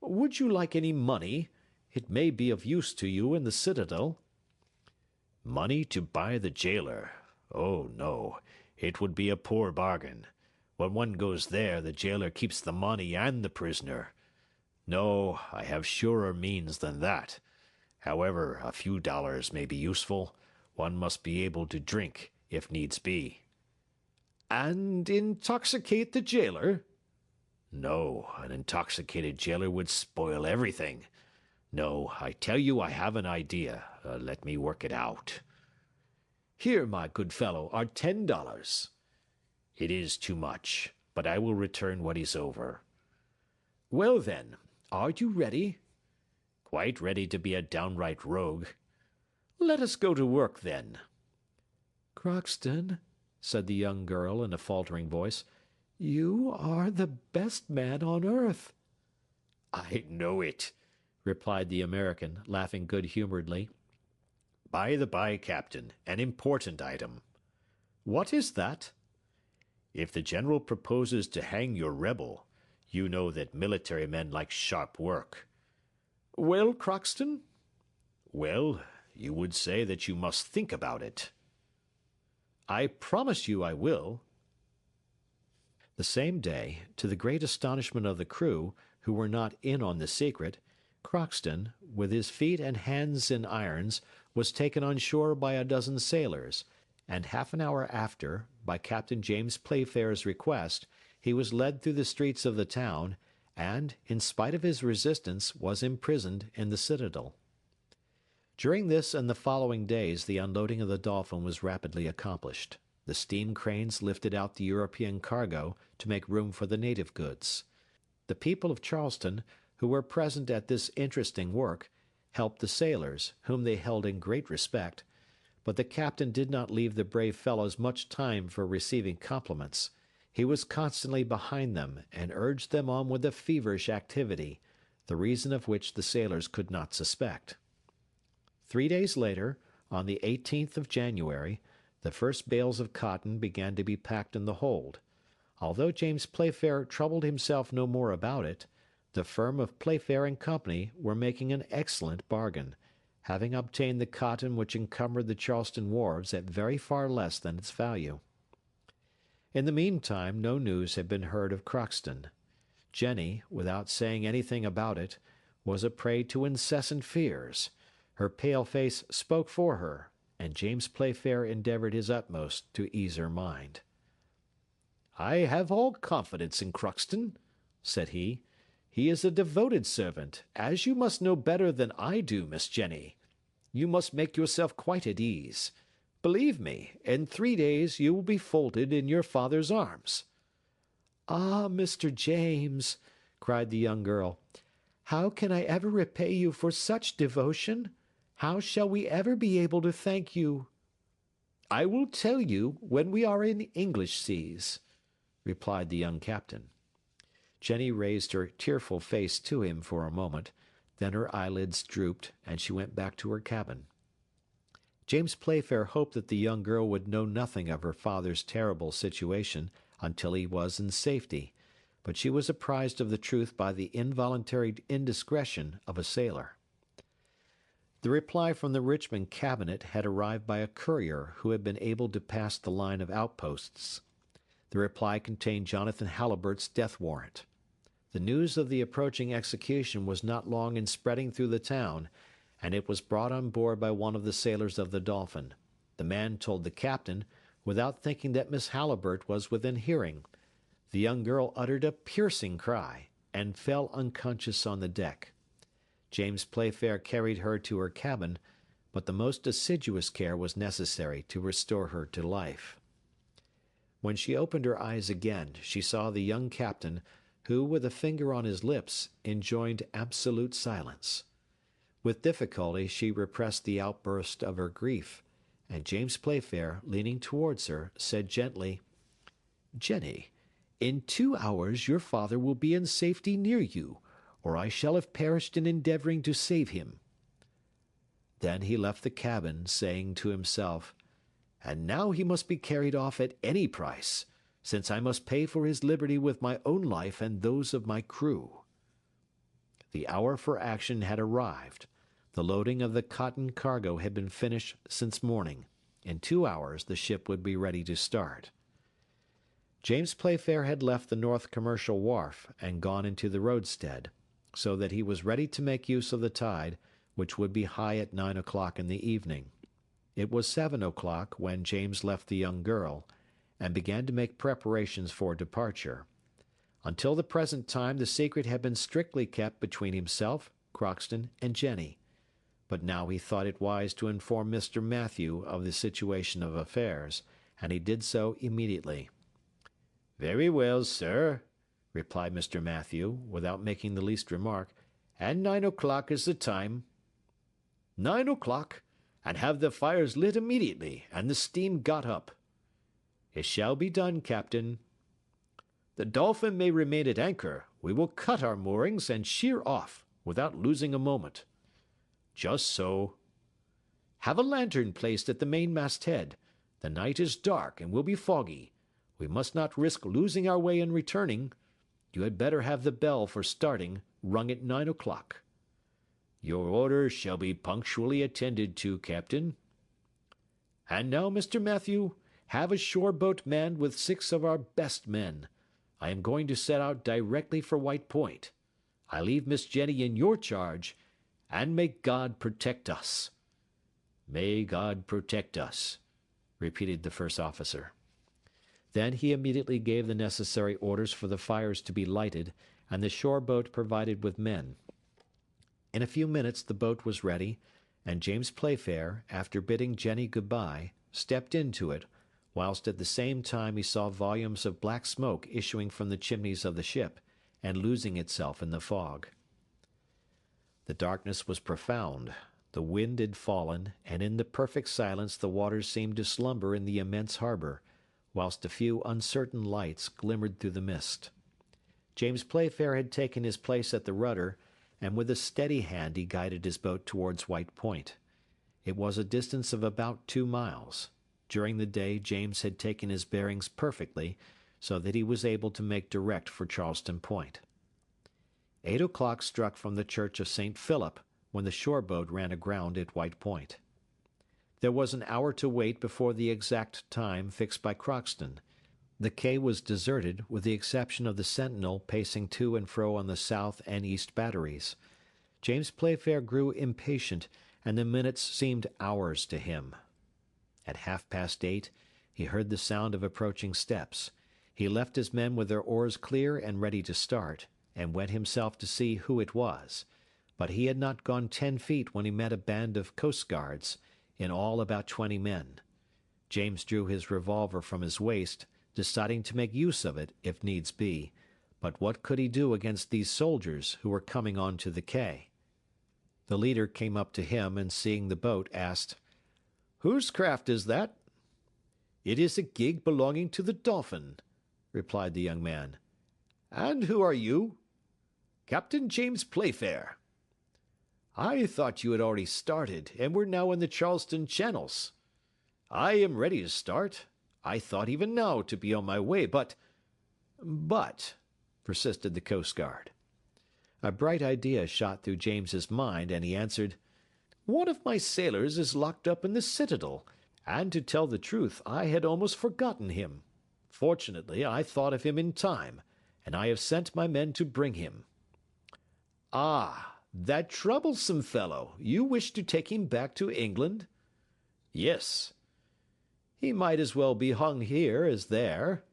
"Would you like any money? It may be of use to you in the citadel." Money to buy the jailer? Oh, no. It would be a poor bargain. When one goes there, the jailer keeps the money and the prisoner. No, I have surer means than that. However, a few dollars may be useful. One must be able to drink, if needs be." "And intoxicate the jailer?" No, an intoxicated jailer would spoil everything. No, I tell you I have an idea. Let me work it out. "Here, my good fellow, are $10. It is too much, but I will return what is over." "Well, then, are you ready?" "Quite ready to be a downright rogue." "Let us go to work, then." "Crockston," said the young girl in a faltering voice, "you are the best man on earth." "I know it," replied the American, laughing good-humoredly. "By the by, Captain, an important item." "What is that?" "If the general proposes to hang your rebel, you know that military men like sharp work." "Well, Crockston?" "Well, you would say that you must think about it." "I promise you I will." The same day, to the great astonishment of the crew, who were not in on the secret, Crockston, with his feet and hands in irons, was taken on shore by a dozen sailors, and half an hour after, by Captain James Playfair's request, he was led through the streets of the town, and, in spite of his resistance, was imprisoned in the citadel. During this and the following days the unloading of the Dolphin was rapidly accomplished. The steam cranes lifted out the European cargo to make room for the native goods. The people of Charleston, who were present at this interesting work, helped the sailors, whom they held in great respect, but the captain did not leave the brave fellows much time for receiving compliments. He was constantly behind them, and urged them on with a feverish activity, the reason of which the sailors could not suspect. 3 days later, on the 18th of January, the first bales of cotton began to be packed in the hold. Although James Playfair troubled himself no more about it, the firm of Playfair and Company were making an excellent bargain, having obtained the cotton which encumbered the Charleston wharves at very far less than its value. In the meantime no news had been heard of Crockston. Jenny, without saying anything about it, was a prey to incessant fears. Her pale face spoke for her, and James Playfair endeavored his utmost to ease her mind. "I have all confidence in Crockston," said he. "He is a devoted servant, as you must know better than I do, Miss Jenny. You must make yourself quite at ease. Believe me, in 3 days you will be folded in your father's arms." "Ah, Mr. James," cried the young girl, "how can I ever repay you for such devotion? How shall we ever be able to thank you?" "I will tell you when we are in English seas," replied the young captain. Jenny raised her tearful face to him for a moment, then her eyelids drooped, and she went back to her cabin. James Playfair hoped that the young girl would know nothing of her father's terrible situation until he was in safety, but she was apprised of the truth by the involuntary indiscretion of a sailor. The reply from the Richmond cabinet had arrived by a courier who had been able to pass the line of outposts. The reply contained Jonathan Halliburtt's death warrant. The news of the approaching execution was not long in spreading through the town, and it was brought on board by one of the sailors of the Dolphin. The man told the captain, without thinking that Miss Halliburtt was within hearing. The young girl uttered a piercing cry, and fell unconscious on the deck. James Playfair carried her to her cabin, but the most assiduous care was necessary to restore her to life. When she opened her eyes again, she saw the young captain, who, with a finger on his lips, enjoined absolute silence. With difficulty she repressed the outburst of her grief, and James Playfair, leaning towards her, said gently, "Jenny, in 2 hours your father will be in safety near you, or I shall have perished in endeavoring to save him." Then he left the cabin, saying to himself, "And now he must be carried off at any price, since I must pay for his liberty with my own life and those of my crew." The hour for action had arrived. The loading of the cotton cargo had been finished since morning. In 2 hours the ship would be ready to start. James Playfair had left the North Commercial Wharf and gone into the roadstead, so that he was ready to make use of the tide, which would be high at 9 o'clock in the evening. It was 7 o'clock when James left the young girl, and began to make preparations for departure. Until the present time the secret had been strictly kept between himself, Crockston, and Jenny, but now he thought it wise to inform Mr. Mathew of the situation of affairs, and he did so immediately. "Very well, sir," replied Mr. Mathew, without making the least remark, "and 9 o'clock is the time." "9 o'clock, and have the fires lit immediately, and the steam got up." "It shall be done, captain." "The Dolphin may remain at anchor. We will cut our moorings and sheer off, without losing a moment." "Just so." "Have a lantern placed at the mainmast head. The night is dark and will be foggy. We must not risk losing our way in returning. You had better have the bell for starting rung at 9 o'clock." "Your orders shall be punctually attended to, captain." "And now, Mr. Mathew, have a shore boat manned with 6 of our best men. I am going to set out directly for White Point. I leave Miss Jenny in your charge, and may God protect us." "May God protect us," repeated the first officer. Then he immediately gave the necessary orders for the fires to be lighted, and the shore boat provided with men. In a few minutes the boat was ready, and James Playfair, after bidding Jenny good-bye, stepped into it, whilst at the same time he saw volumes of black smoke issuing from the chimneys of the ship, and losing itself in the fog. The darkness was profound. The wind had fallen, and in the perfect silence the waters seemed to slumber in the immense harbour, whilst a few uncertain lights glimmered through the mist. James Playfair had taken his place at the rudder, and with a steady hand he guided his boat towards White Point. It was a distance of about 2 miles. During the day James had taken his bearings perfectly, so that he was able to make direct for Charleston Point. 8 o'clock struck from the church of St. Philip when the shore boat ran aground at White Point. There was an hour to wait before the exact time fixed by Crockston. The quay was deserted, with the exception of the sentinel pacing to and fro on the south and east batteries. James Playfair grew impatient, and the minutes seemed hours to him. At 8:30 he heard the sound of approaching steps. He left his men with their oars clear and ready to start, and went himself to see who it was. But he had not gone 10 feet when he met a band of coastguards, in all about 20 men. James drew his revolver from his waist, deciding to make use of it, if needs be. But what could he do against these soldiers who were coming on to the quay? The leader came up to him, and seeing the boat, asked, "Whose craft is that?" "It is a gig belonging to the Dolphin," replied the young man. "And who are you?" "Captain James Playfair." I thought you had already started, and were now in the Charleston channels. I am ready to start. I thought even now to be on my way, but, persisted the Coast Guard. A bright idea shot through James's mind, and he answered, "One of my sailors is locked up in the citadel, and to tell the truth, I had almost forgotten him. Fortunately, I thought of him in time, and I have sent my men to bring him." "Ah, that troublesome fellow. You wish to take him back to England?" "Yes." "He might as well be hung here as there,"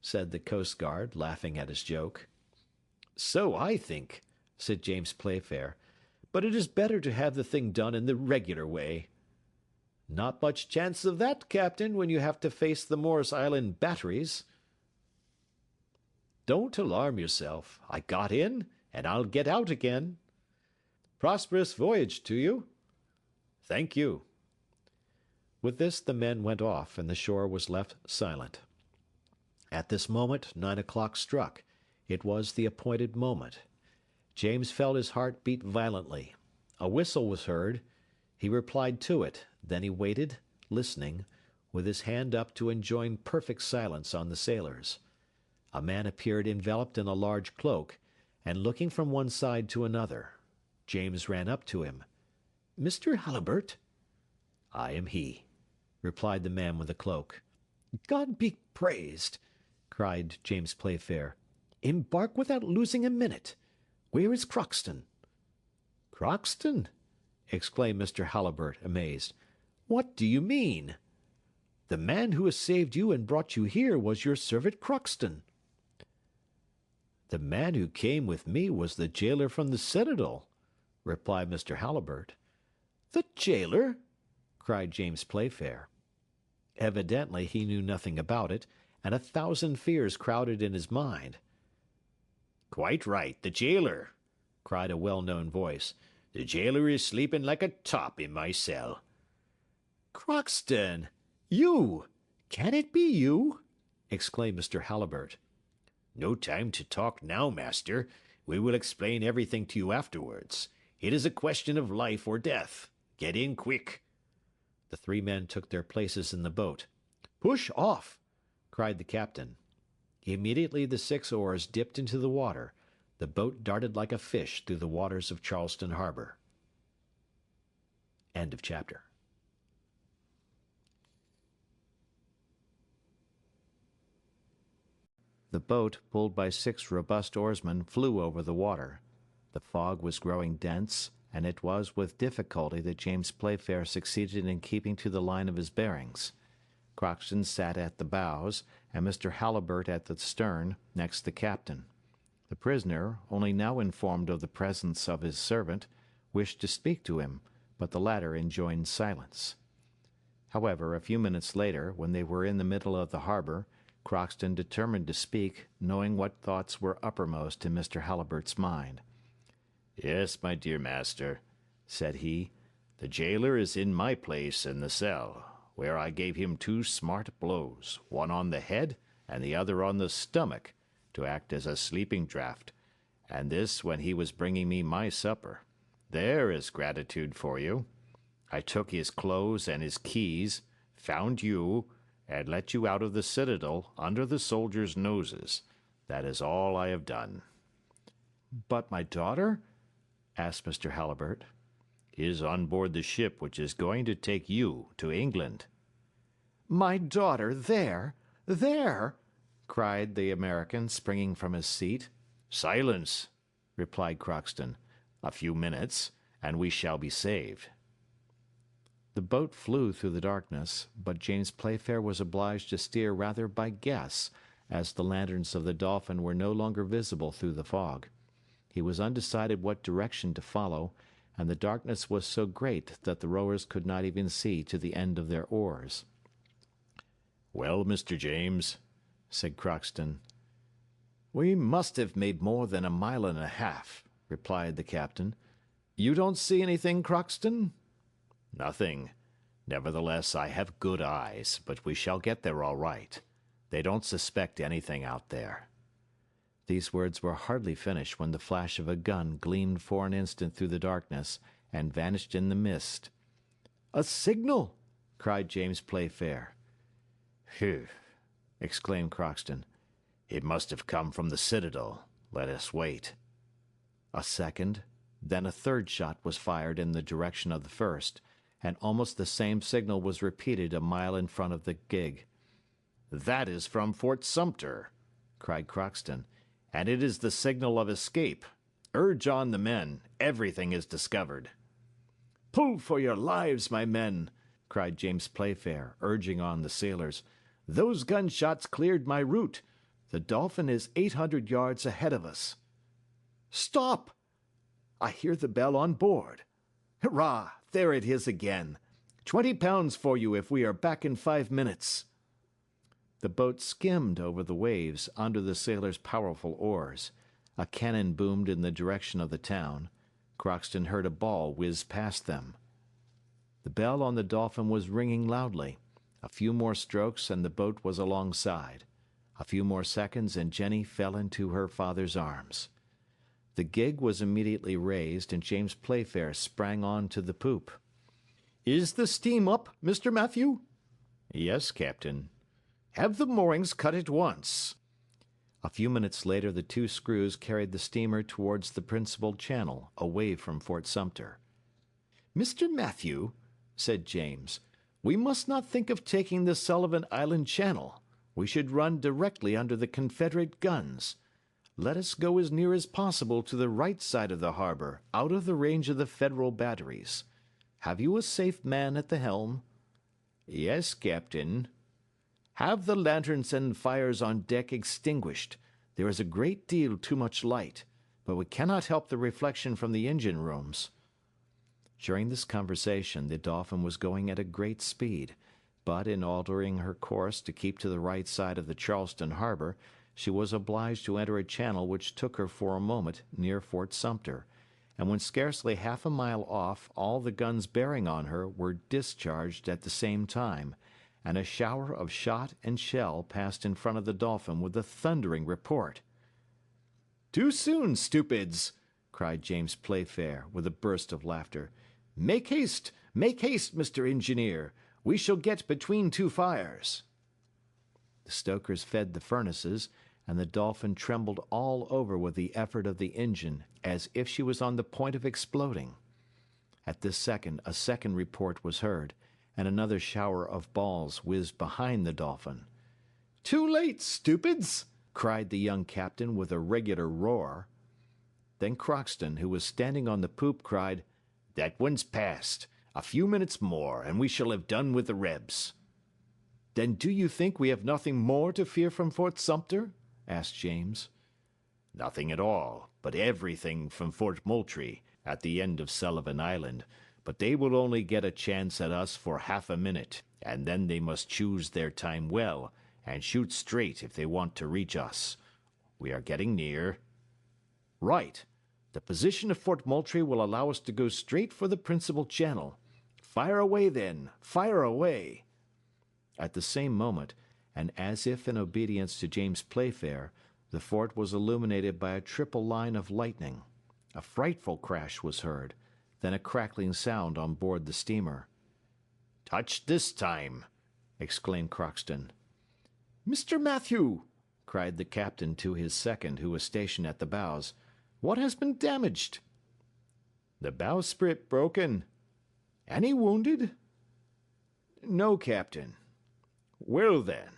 said the Coast Guard, laughing at his joke. "So I think," said James Playfair, "but it is better to have the thing done in the regular way." "Not much chance of that, Captain, when you have to face the Morris Island batteries." "Don't alarm yourself. I got in, and I'll get out again." "Prosperous voyage to you." "Thank you." With this the men went off, and the shore was left silent. At this moment 9 o'clock struck. It was the appointed moment. James felt his heart beat violently. A whistle was heard. He replied to it. Then he waited, listening, with his hand up to enjoin perfect silence on the sailors. A man appeared enveloped in a large cloak, and looking from one side to another. James ran up to him. "Mr. Halliburtt?" "I am he," replied the man with the cloak. "God be praised!" cried James Playfair. "Embark without losing a minute. Where is Crockston?" "Crockston?" exclaimed Mr. Halliburtt, amazed. "What do you mean?" "The man who has saved you and brought you here was your servant Crockston." "The man who came with me was the jailer from the citadel," replied Mr. Halliburtt. "The jailer?" cried James Playfair. Evidently he knew nothing about it, and a thousand fears crowded in his mind. "Quite right, the jailer," cried a well-known voice. "The jailer is sleeping like a top in my cell." "Crockston! You! Can it be you?" exclaimed Mr. Halliburtt. "No time to talk now, master. We will explain everything to you afterwards. It is a question of life or death. Get in quick." The three men took their places in the boat. "Push off!" cried the captain. Immediately the 6 oars dipped into the water. The boat darted like a fish through the waters of Charleston harbor. End of chapter. The boat, pulled by 6 robust oarsmen, flew over the water. The fog was growing dense, and it was with difficulty that James Playfair succeeded in keeping to the line of his bearings. Crockston sat at the bows, and Mr. Halliburtt at the stern, next the captain. The prisoner, only now informed of the presence of his servant, wished to speak to him, but the latter enjoined silence. However, a few minutes later, when they were in the middle of the harbor, Crockston determined to speak, knowing what thoughts were uppermost in Mr. Halliburtt's mind. "Yes, my dear master," said he, "the jailer is in my place in the cell, where I gave him 2 smart blows, one on the head and the other on the stomach, to act as a sleeping draught, and this when he was bringing me my supper. There is gratitude for you. I took his clothes and his keys, found you, and let you out of the citadel under the soldiers' noses. That is all I have done." "But my daughter?" asked Mr. Halliburtt. "Is on board the ship which is going to take you to England." "My daughter there? There?" cried the American, springing from his seat. "Silence," replied Crockston. "A few minutes, and we shall be saved." The boat flew through the darkness, but James Playfair was obliged to steer rather by guess, as the lanterns of the Dolphin were no longer visible through the fog. He was undecided what direction to follow, and the darkness was so great that the rowers could not even see to the end of their oars. "Well, Mr. James," said Crockston. "We must have made more than 1.5 miles," replied the captain. "You don't see anything, Crockston?" "Nothing. Nevertheless, I have good eyes, but we shall get there all right. They don't suspect anything out there." These words were hardly finished when the flash of a gun gleamed for an instant through the darkness, and vanished in the mist. "A signal!" cried James Playfair. "Phew!" exclaimed Crockston. "It must have come from the citadel. Let us wait." A second, then a third shot was fired in the direction of the first, and almost the same signal was repeated a mile in front of the gig. "That is from Fort Sumter," cried Crockston, "and it is the signal of escape. Urge on the men. Everything is discovered." "Pull for your lives, my men!" cried James Playfair, urging on the sailors. "Those gunshots cleared my route. The Dolphin is 800 yards ahead of us. Stop! I hear the bell on board. Hurrah! There it is again. 20 pounds for you if we are back in 5 minutes." The boat skimmed over the waves under the sailors' powerful oars. A cannon boomed in the direction of the town. Crockston heard a ball whiz past them. The bell on the Dolphin was ringing loudly. A few more strokes and the boat was alongside. A few more seconds and Jenny fell into her father's arms. The gig was immediately raised, and James Playfair sprang on to the poop. "Is the steam up, Mr. Matthew?" "Yes, Captain." "Have the moorings cut at once." A few minutes later the two screws carried the steamer towards the principal channel, away from Fort Sumter. "Mr. Matthew," said James, "we must not think of taking the Sullivan Island Channel. We should run directly under the Confederate guns. Let us go as near as possible to the right side of the harbor, out of the range of the Federal batteries. Have you a safe man at the helm?" "Yes, Captain." "Have the lanterns and fires on deck extinguished. There is a great deal too much light, but we cannot help the reflection from the engine rooms." During this conversation the Dolphin was going at a great speed, but in altering her course to keep to the right side of the Charleston harbor, she was obliged to enter a channel which took her for a moment near Fort Sumter, and when scarcely half a mile off all the guns bearing on her were discharged at the same time, and a shower of shot and shell passed in front of the Dolphin with a thundering report. "Too soon, stupids!" cried James Playfair, with a burst of laughter. Make haste, Mr. Engineer! We shall get between two fires." The stokers fed the furnaces, and the Dolphin trembled all over with the effort of the engine, as if she was on the point of exploding. At this second a second report was heard, and another shower of balls whizzed behind the Dolphin. "Too late, stupids!" cried the young captain with a regular roar. Then Crockston, who was standing on the poop, cried, "That one's past. A few minutes more, and we shall have done with the Rebs." "Then do you think we have nothing more to fear from Fort Sumter?" asked James. "Nothing at all, but everything from Fort Moultrie, at the end of Sullivan Island, but they will only get a chance at us for half a minute, and then they must choose their time well, and shoot straight if they want to reach us. We are getting near." "Right. The position of Fort Moultrie will allow us to go straight for the principal channel. Fire away, then, fire away!" At the same moment, and as if in obedience to James Playfair, the fort was illuminated by a triple line of lightning. A frightful crash was heard, then a crackling sound on board the steamer. "Touched this time!" exclaimed Crockston. "Mr. Matthew!" cried the captain to his second, who was stationed at the bows. "What has been damaged?" "The bowsprit broken." "Any wounded?" "No, Captain." "Well, then,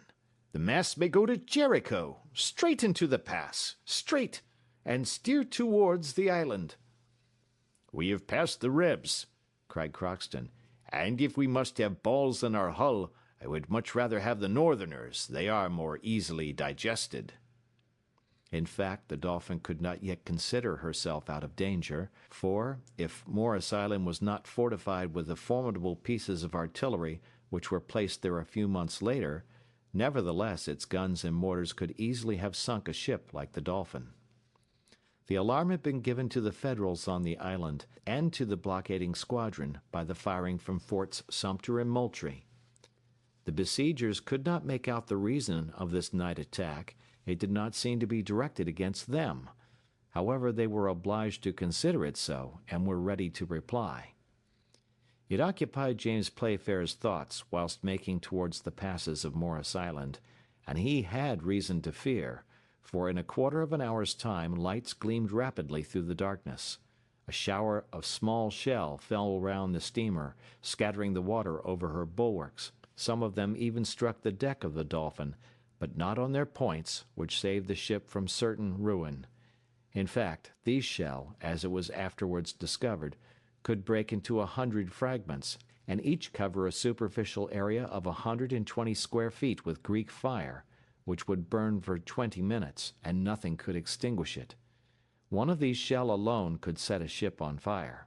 the mast may go to Jericho, straight into the pass, straight, and steer towards the island." "We have passed the Rebs," cried Crockston, "and if we must have balls in our hull, I would much rather have the Northerners. They are more easily digested." In fact, the Dolphin could not yet consider herself out of danger, for, if Morris Island was not fortified with the formidable pieces of artillery which were placed there a few months later, nevertheless its guns and mortars could easily have sunk a ship like the Dolphin. The alarm had been given to the Federals on the island and to the blockading squadron by the firing from Forts Sumter and Moultrie. The besiegers could not make out the reason of this night attack. It did not seem to be directed against them. However, they were obliged to consider it so, and were ready to reply. It occupied James Playfair's thoughts whilst making towards the passes of Morris Island, and he had reason to fear, for in a quarter of an hour's time lights gleamed rapidly through the darkness. A shower of small shell fell round the steamer, scattering the water over her bulwarks. Some of them even struck the deck of the Dolphin, but not on their points, which saved the ship from certain ruin. In fact, these shell, as it was afterwards discovered, could break into 100 fragments, and each cover a superficial area of 120 square feet with Greek fire, which would burn for 20 minutes, and nothing could extinguish it. One of these shell alone could set a ship on fire.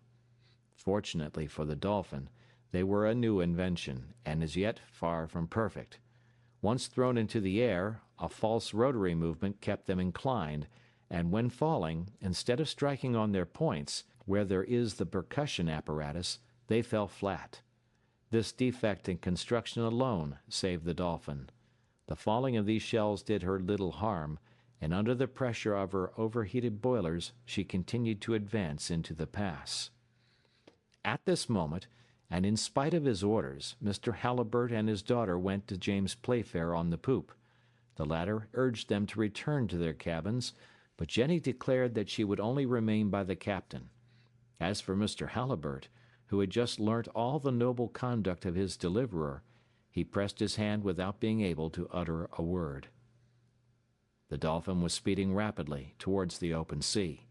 Fortunately for the Dolphin, they were a new invention, and as yet far from perfect. Once thrown into the air, a false rotary movement kept them inclined, and when falling, instead of striking on their points, where there is the percussion apparatus, they fell flat. This defect in construction alone saved the Dolphin. The falling of these shells did her little harm, and under the pressure of her overheated boilers she continued to advance into the pass. At this moment, and in spite of his orders, Mr. Halliburtt and his daughter went to James Playfair on the poop. The latter urged them to return to their cabins, but Jenny declared that she would only remain by the captain. As for Mr. Halliburtt, who had just learnt all the noble conduct of his deliverer, he pressed his hand without being able to utter a word. The Dolphin was speeding rapidly towards the open sea.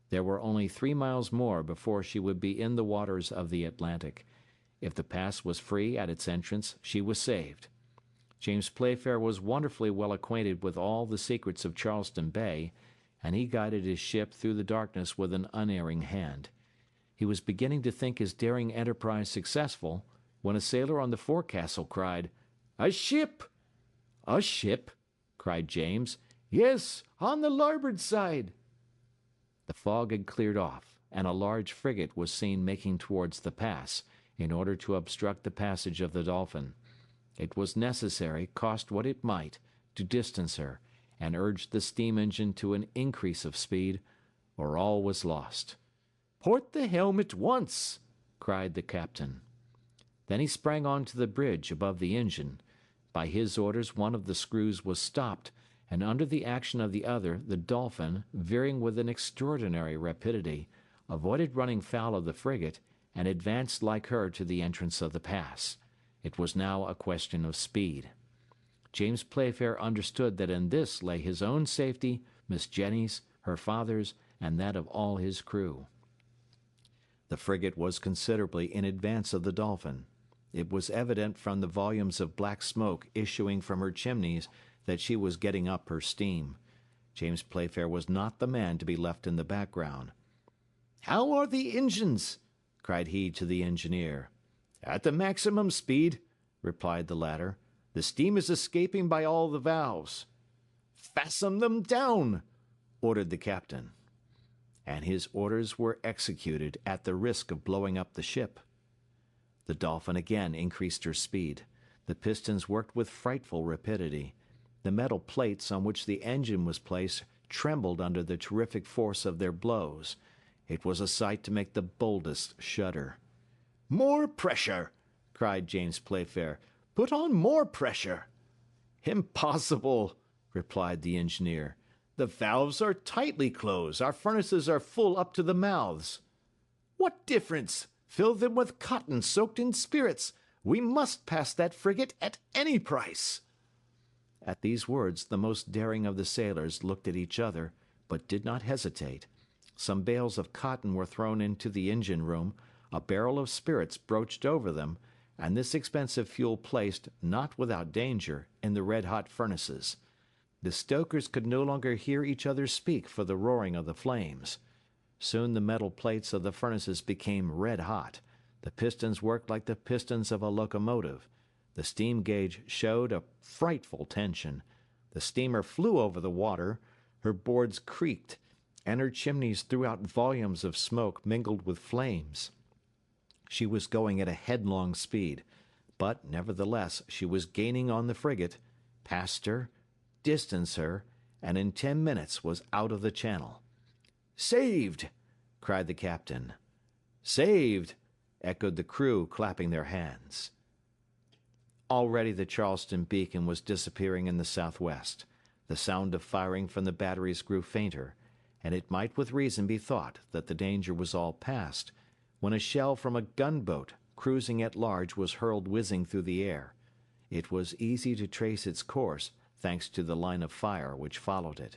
There were only 3 miles more before she would be in the waters of the Atlantic. If the pass was free at its entrance, she was saved. James Playfair was wonderfully well acquainted with all the secrets of Charleston Bay, and he guided his ship through the darkness with an unerring hand. He was beginning to think his daring enterprise successful, when a sailor on the forecastle cried, "A ship!" "A ship?" cried James. "Yes, on the larboard side." The fog had cleared off, and a large frigate was seen making towards the pass, in order to obstruct the passage of the Dolphin. It was necessary, cost what it might, to distance her, and urge the steam engine to an increase of speed, or all was lost. "Port the helm at once!" cried the captain. Then he sprang on to the bridge above the engine. By his orders one of the screws was stopped, and under the action of the other, the Dolphin, veering with an extraordinary rapidity, avoided running foul of the frigate, and advanced like her to the entrance of the pass. It was now a question of speed. James Playfair understood that in this lay his own safety, Miss Jenny's, her father's, and that of all his crew. The frigate was considerably in advance of the Dolphin. It was evident from the volumes of black smoke issuing from her chimneys that she was getting up her steam. James Playfair was not the man to be left in the background. "How are the engines?" cried he to the engineer. "At the maximum speed," replied the latter. "The steam is escaping by all the valves." "Fasten them down," ordered the captain. And his orders were executed at the risk of blowing up the ship. The Dolphin again increased her speed. The pistons worked with frightful rapidity. The metal plates on which the engine was placed trembled under the terrific force of their blows. It was a sight to make the boldest shudder. "More pressure!" cried James Playfair. "Put on more pressure!" "Impossible!" replied the engineer. "The valves are tightly closed. Our furnaces are full up to the mouths." "What difference? Fill them with cotton soaked in spirits. We must pass that frigate at any price." At these words the most daring of the sailors looked at each other, but did not hesitate. Some bales of cotton were thrown into the engine-room, a barrel of spirits broached over them, and this expensive fuel placed, not without danger, in the red-hot furnaces. The stokers could no longer hear each other speak for the roaring of the flames. Soon the metal plates of the furnaces became red-hot. The pistons worked like the pistons of a locomotive. The steam gauge showed a frightful tension. The steamer flew over the water, her boards creaked, and her chimneys threw out volumes of smoke mingled with flames. She was going at a headlong speed, but, nevertheless, she was gaining on the frigate, passed her, distanced her, and in 10 minutes was out of the channel. Saved!" cried the captain. "Saved!" echoed the crew, clapping their hands. Already the Charleston beacon was disappearing in the southwest. The sound of firing from the batteries grew fainter, and it might with reason be thought that the danger was all past, when a shell from a gunboat cruising at large was hurled whizzing through the air. It was easy to trace its course, thanks to the line of fire which followed it.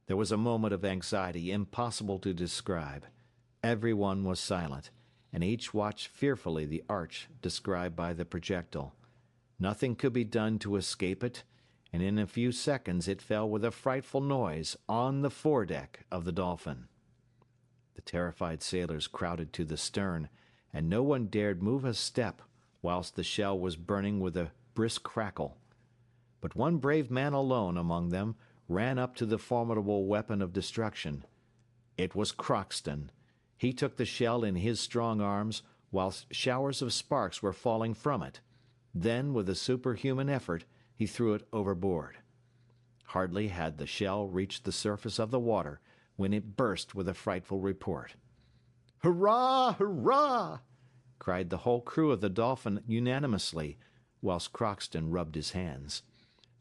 There was a moment of anxiety impossible to describe. Every one was silent, and each watched fearfully the arch described by the projectile. Nothing could be done to escape it, and in a few seconds it fell with a frightful noise on the foredeck of the Dolphin. The terrified sailors crowded to the stern, and no one dared move a step whilst the shell was burning with a brisk crackle. But one brave man alone among them ran up to the formidable weapon of destruction. It was Crockston. He took the shell in his strong arms, whilst showers of sparks were falling from it. Then, with a superhuman effort, he threw it overboard. Hardly had the shell reached the surface of the water when it burst with a frightful report. "Hurrah! Hurrah!" cried the whole crew of the Dolphin unanimously, whilst Crockston rubbed his hands.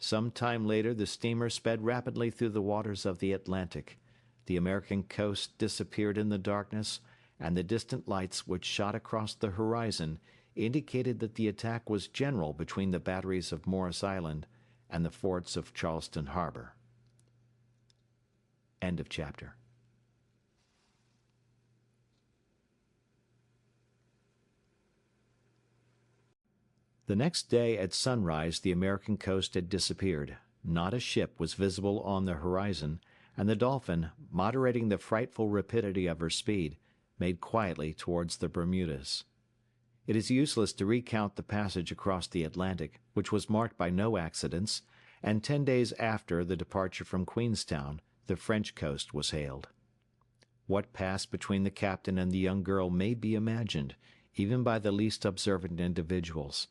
Some time later the steamer sped rapidly through the waters of the Atlantic. The American coast disappeared in the darkness, and the distant lights which shot across the horizon indicated that the attack was general between the batteries of Morris Island and the forts of Charleston Harbor. End of chapter. The next day at sunrise the American coast had disappeared. Not a ship was visible on the horizon, and the Dolphin, moderating the frightful rapidity of her speed, made quietly towards the Bermudas. It is useless to recount the passage across the Atlantic, which was marked by no accidents, and 10 days after the departure from Queenstown, the French coast was hailed. What passed between the captain and the young girl may be imagined, even by the least observant individuals.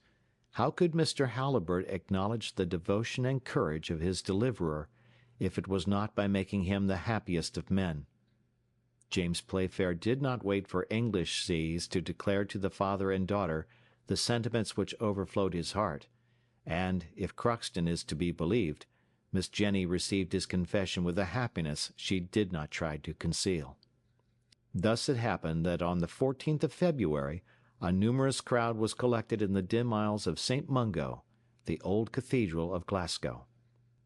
How could Mr. Halliburtt acknowledge the devotion and courage of his deliverer, if it was not by making him the happiest of men? James Playfair did not wait for English seas to declare to the father and daughter the sentiments which overflowed his heart, and, if Crockston is to be believed, Miss Jenny received his confession with a happiness she did not try to conceal. Thus it happened that on the 14th of February a numerous crowd was collected in the dim aisles of St. Mungo, the old cathedral of Glasgow.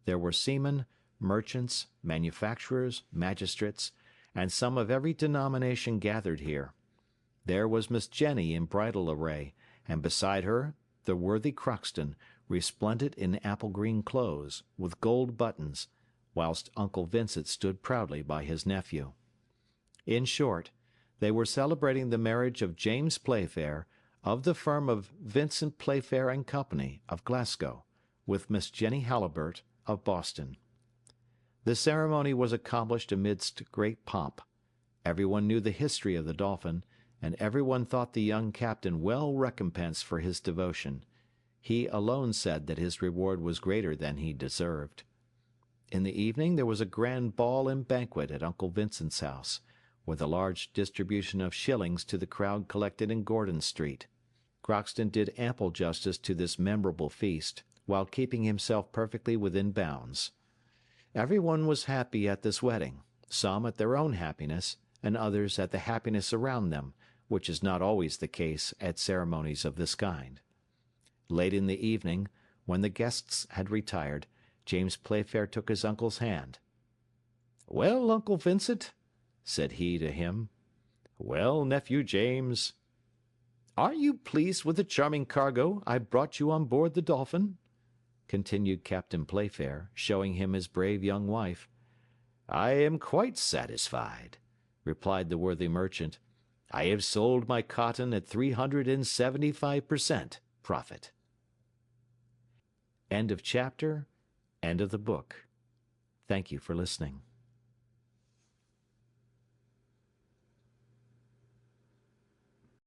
There were seamen, merchants, manufacturers, magistrates, and some of every denomination gathered here. There was Miss Jenny in bridal array, and beside her the worthy Crockston, resplendent in apple-green clothes, with gold buttons, whilst Uncle Vincent stood proudly by his nephew. In short, they were celebrating the marriage of James Playfair, of the firm of Vincent Playfair and Company, of Glasgow, with Miss Jenny Halliburtt, of Boston. The ceremony was accomplished amidst great pomp. Everyone knew the history of the Dolphin, and everyone thought the young captain well recompensed for his devotion. He alone said that his reward was greater than he deserved. In the evening there was a grand ball and banquet at Uncle Vincent's house, with a large distribution of shillings to the crowd collected in Gordon Street. Crockston did ample justice to this memorable feast, while keeping himself perfectly within bounds. Everyone was happy at this wedding, some at their own happiness, and others at the happiness around them, which is not always the case at ceremonies of this kind. Late in the evening, when the guests had retired, James Playfair took his uncle's hand. "Well, Uncle Vincent," said he to him. "Well, nephew James." "Are you pleased with the charming cargo I brought you on board the Dolphin?" continued Captain Playfair, showing him his brave young wife. "I am quite satisfied," replied the worthy merchant. "I have sold my cotton at 375% profit." End of chapter, end of the book. Thank you for listening.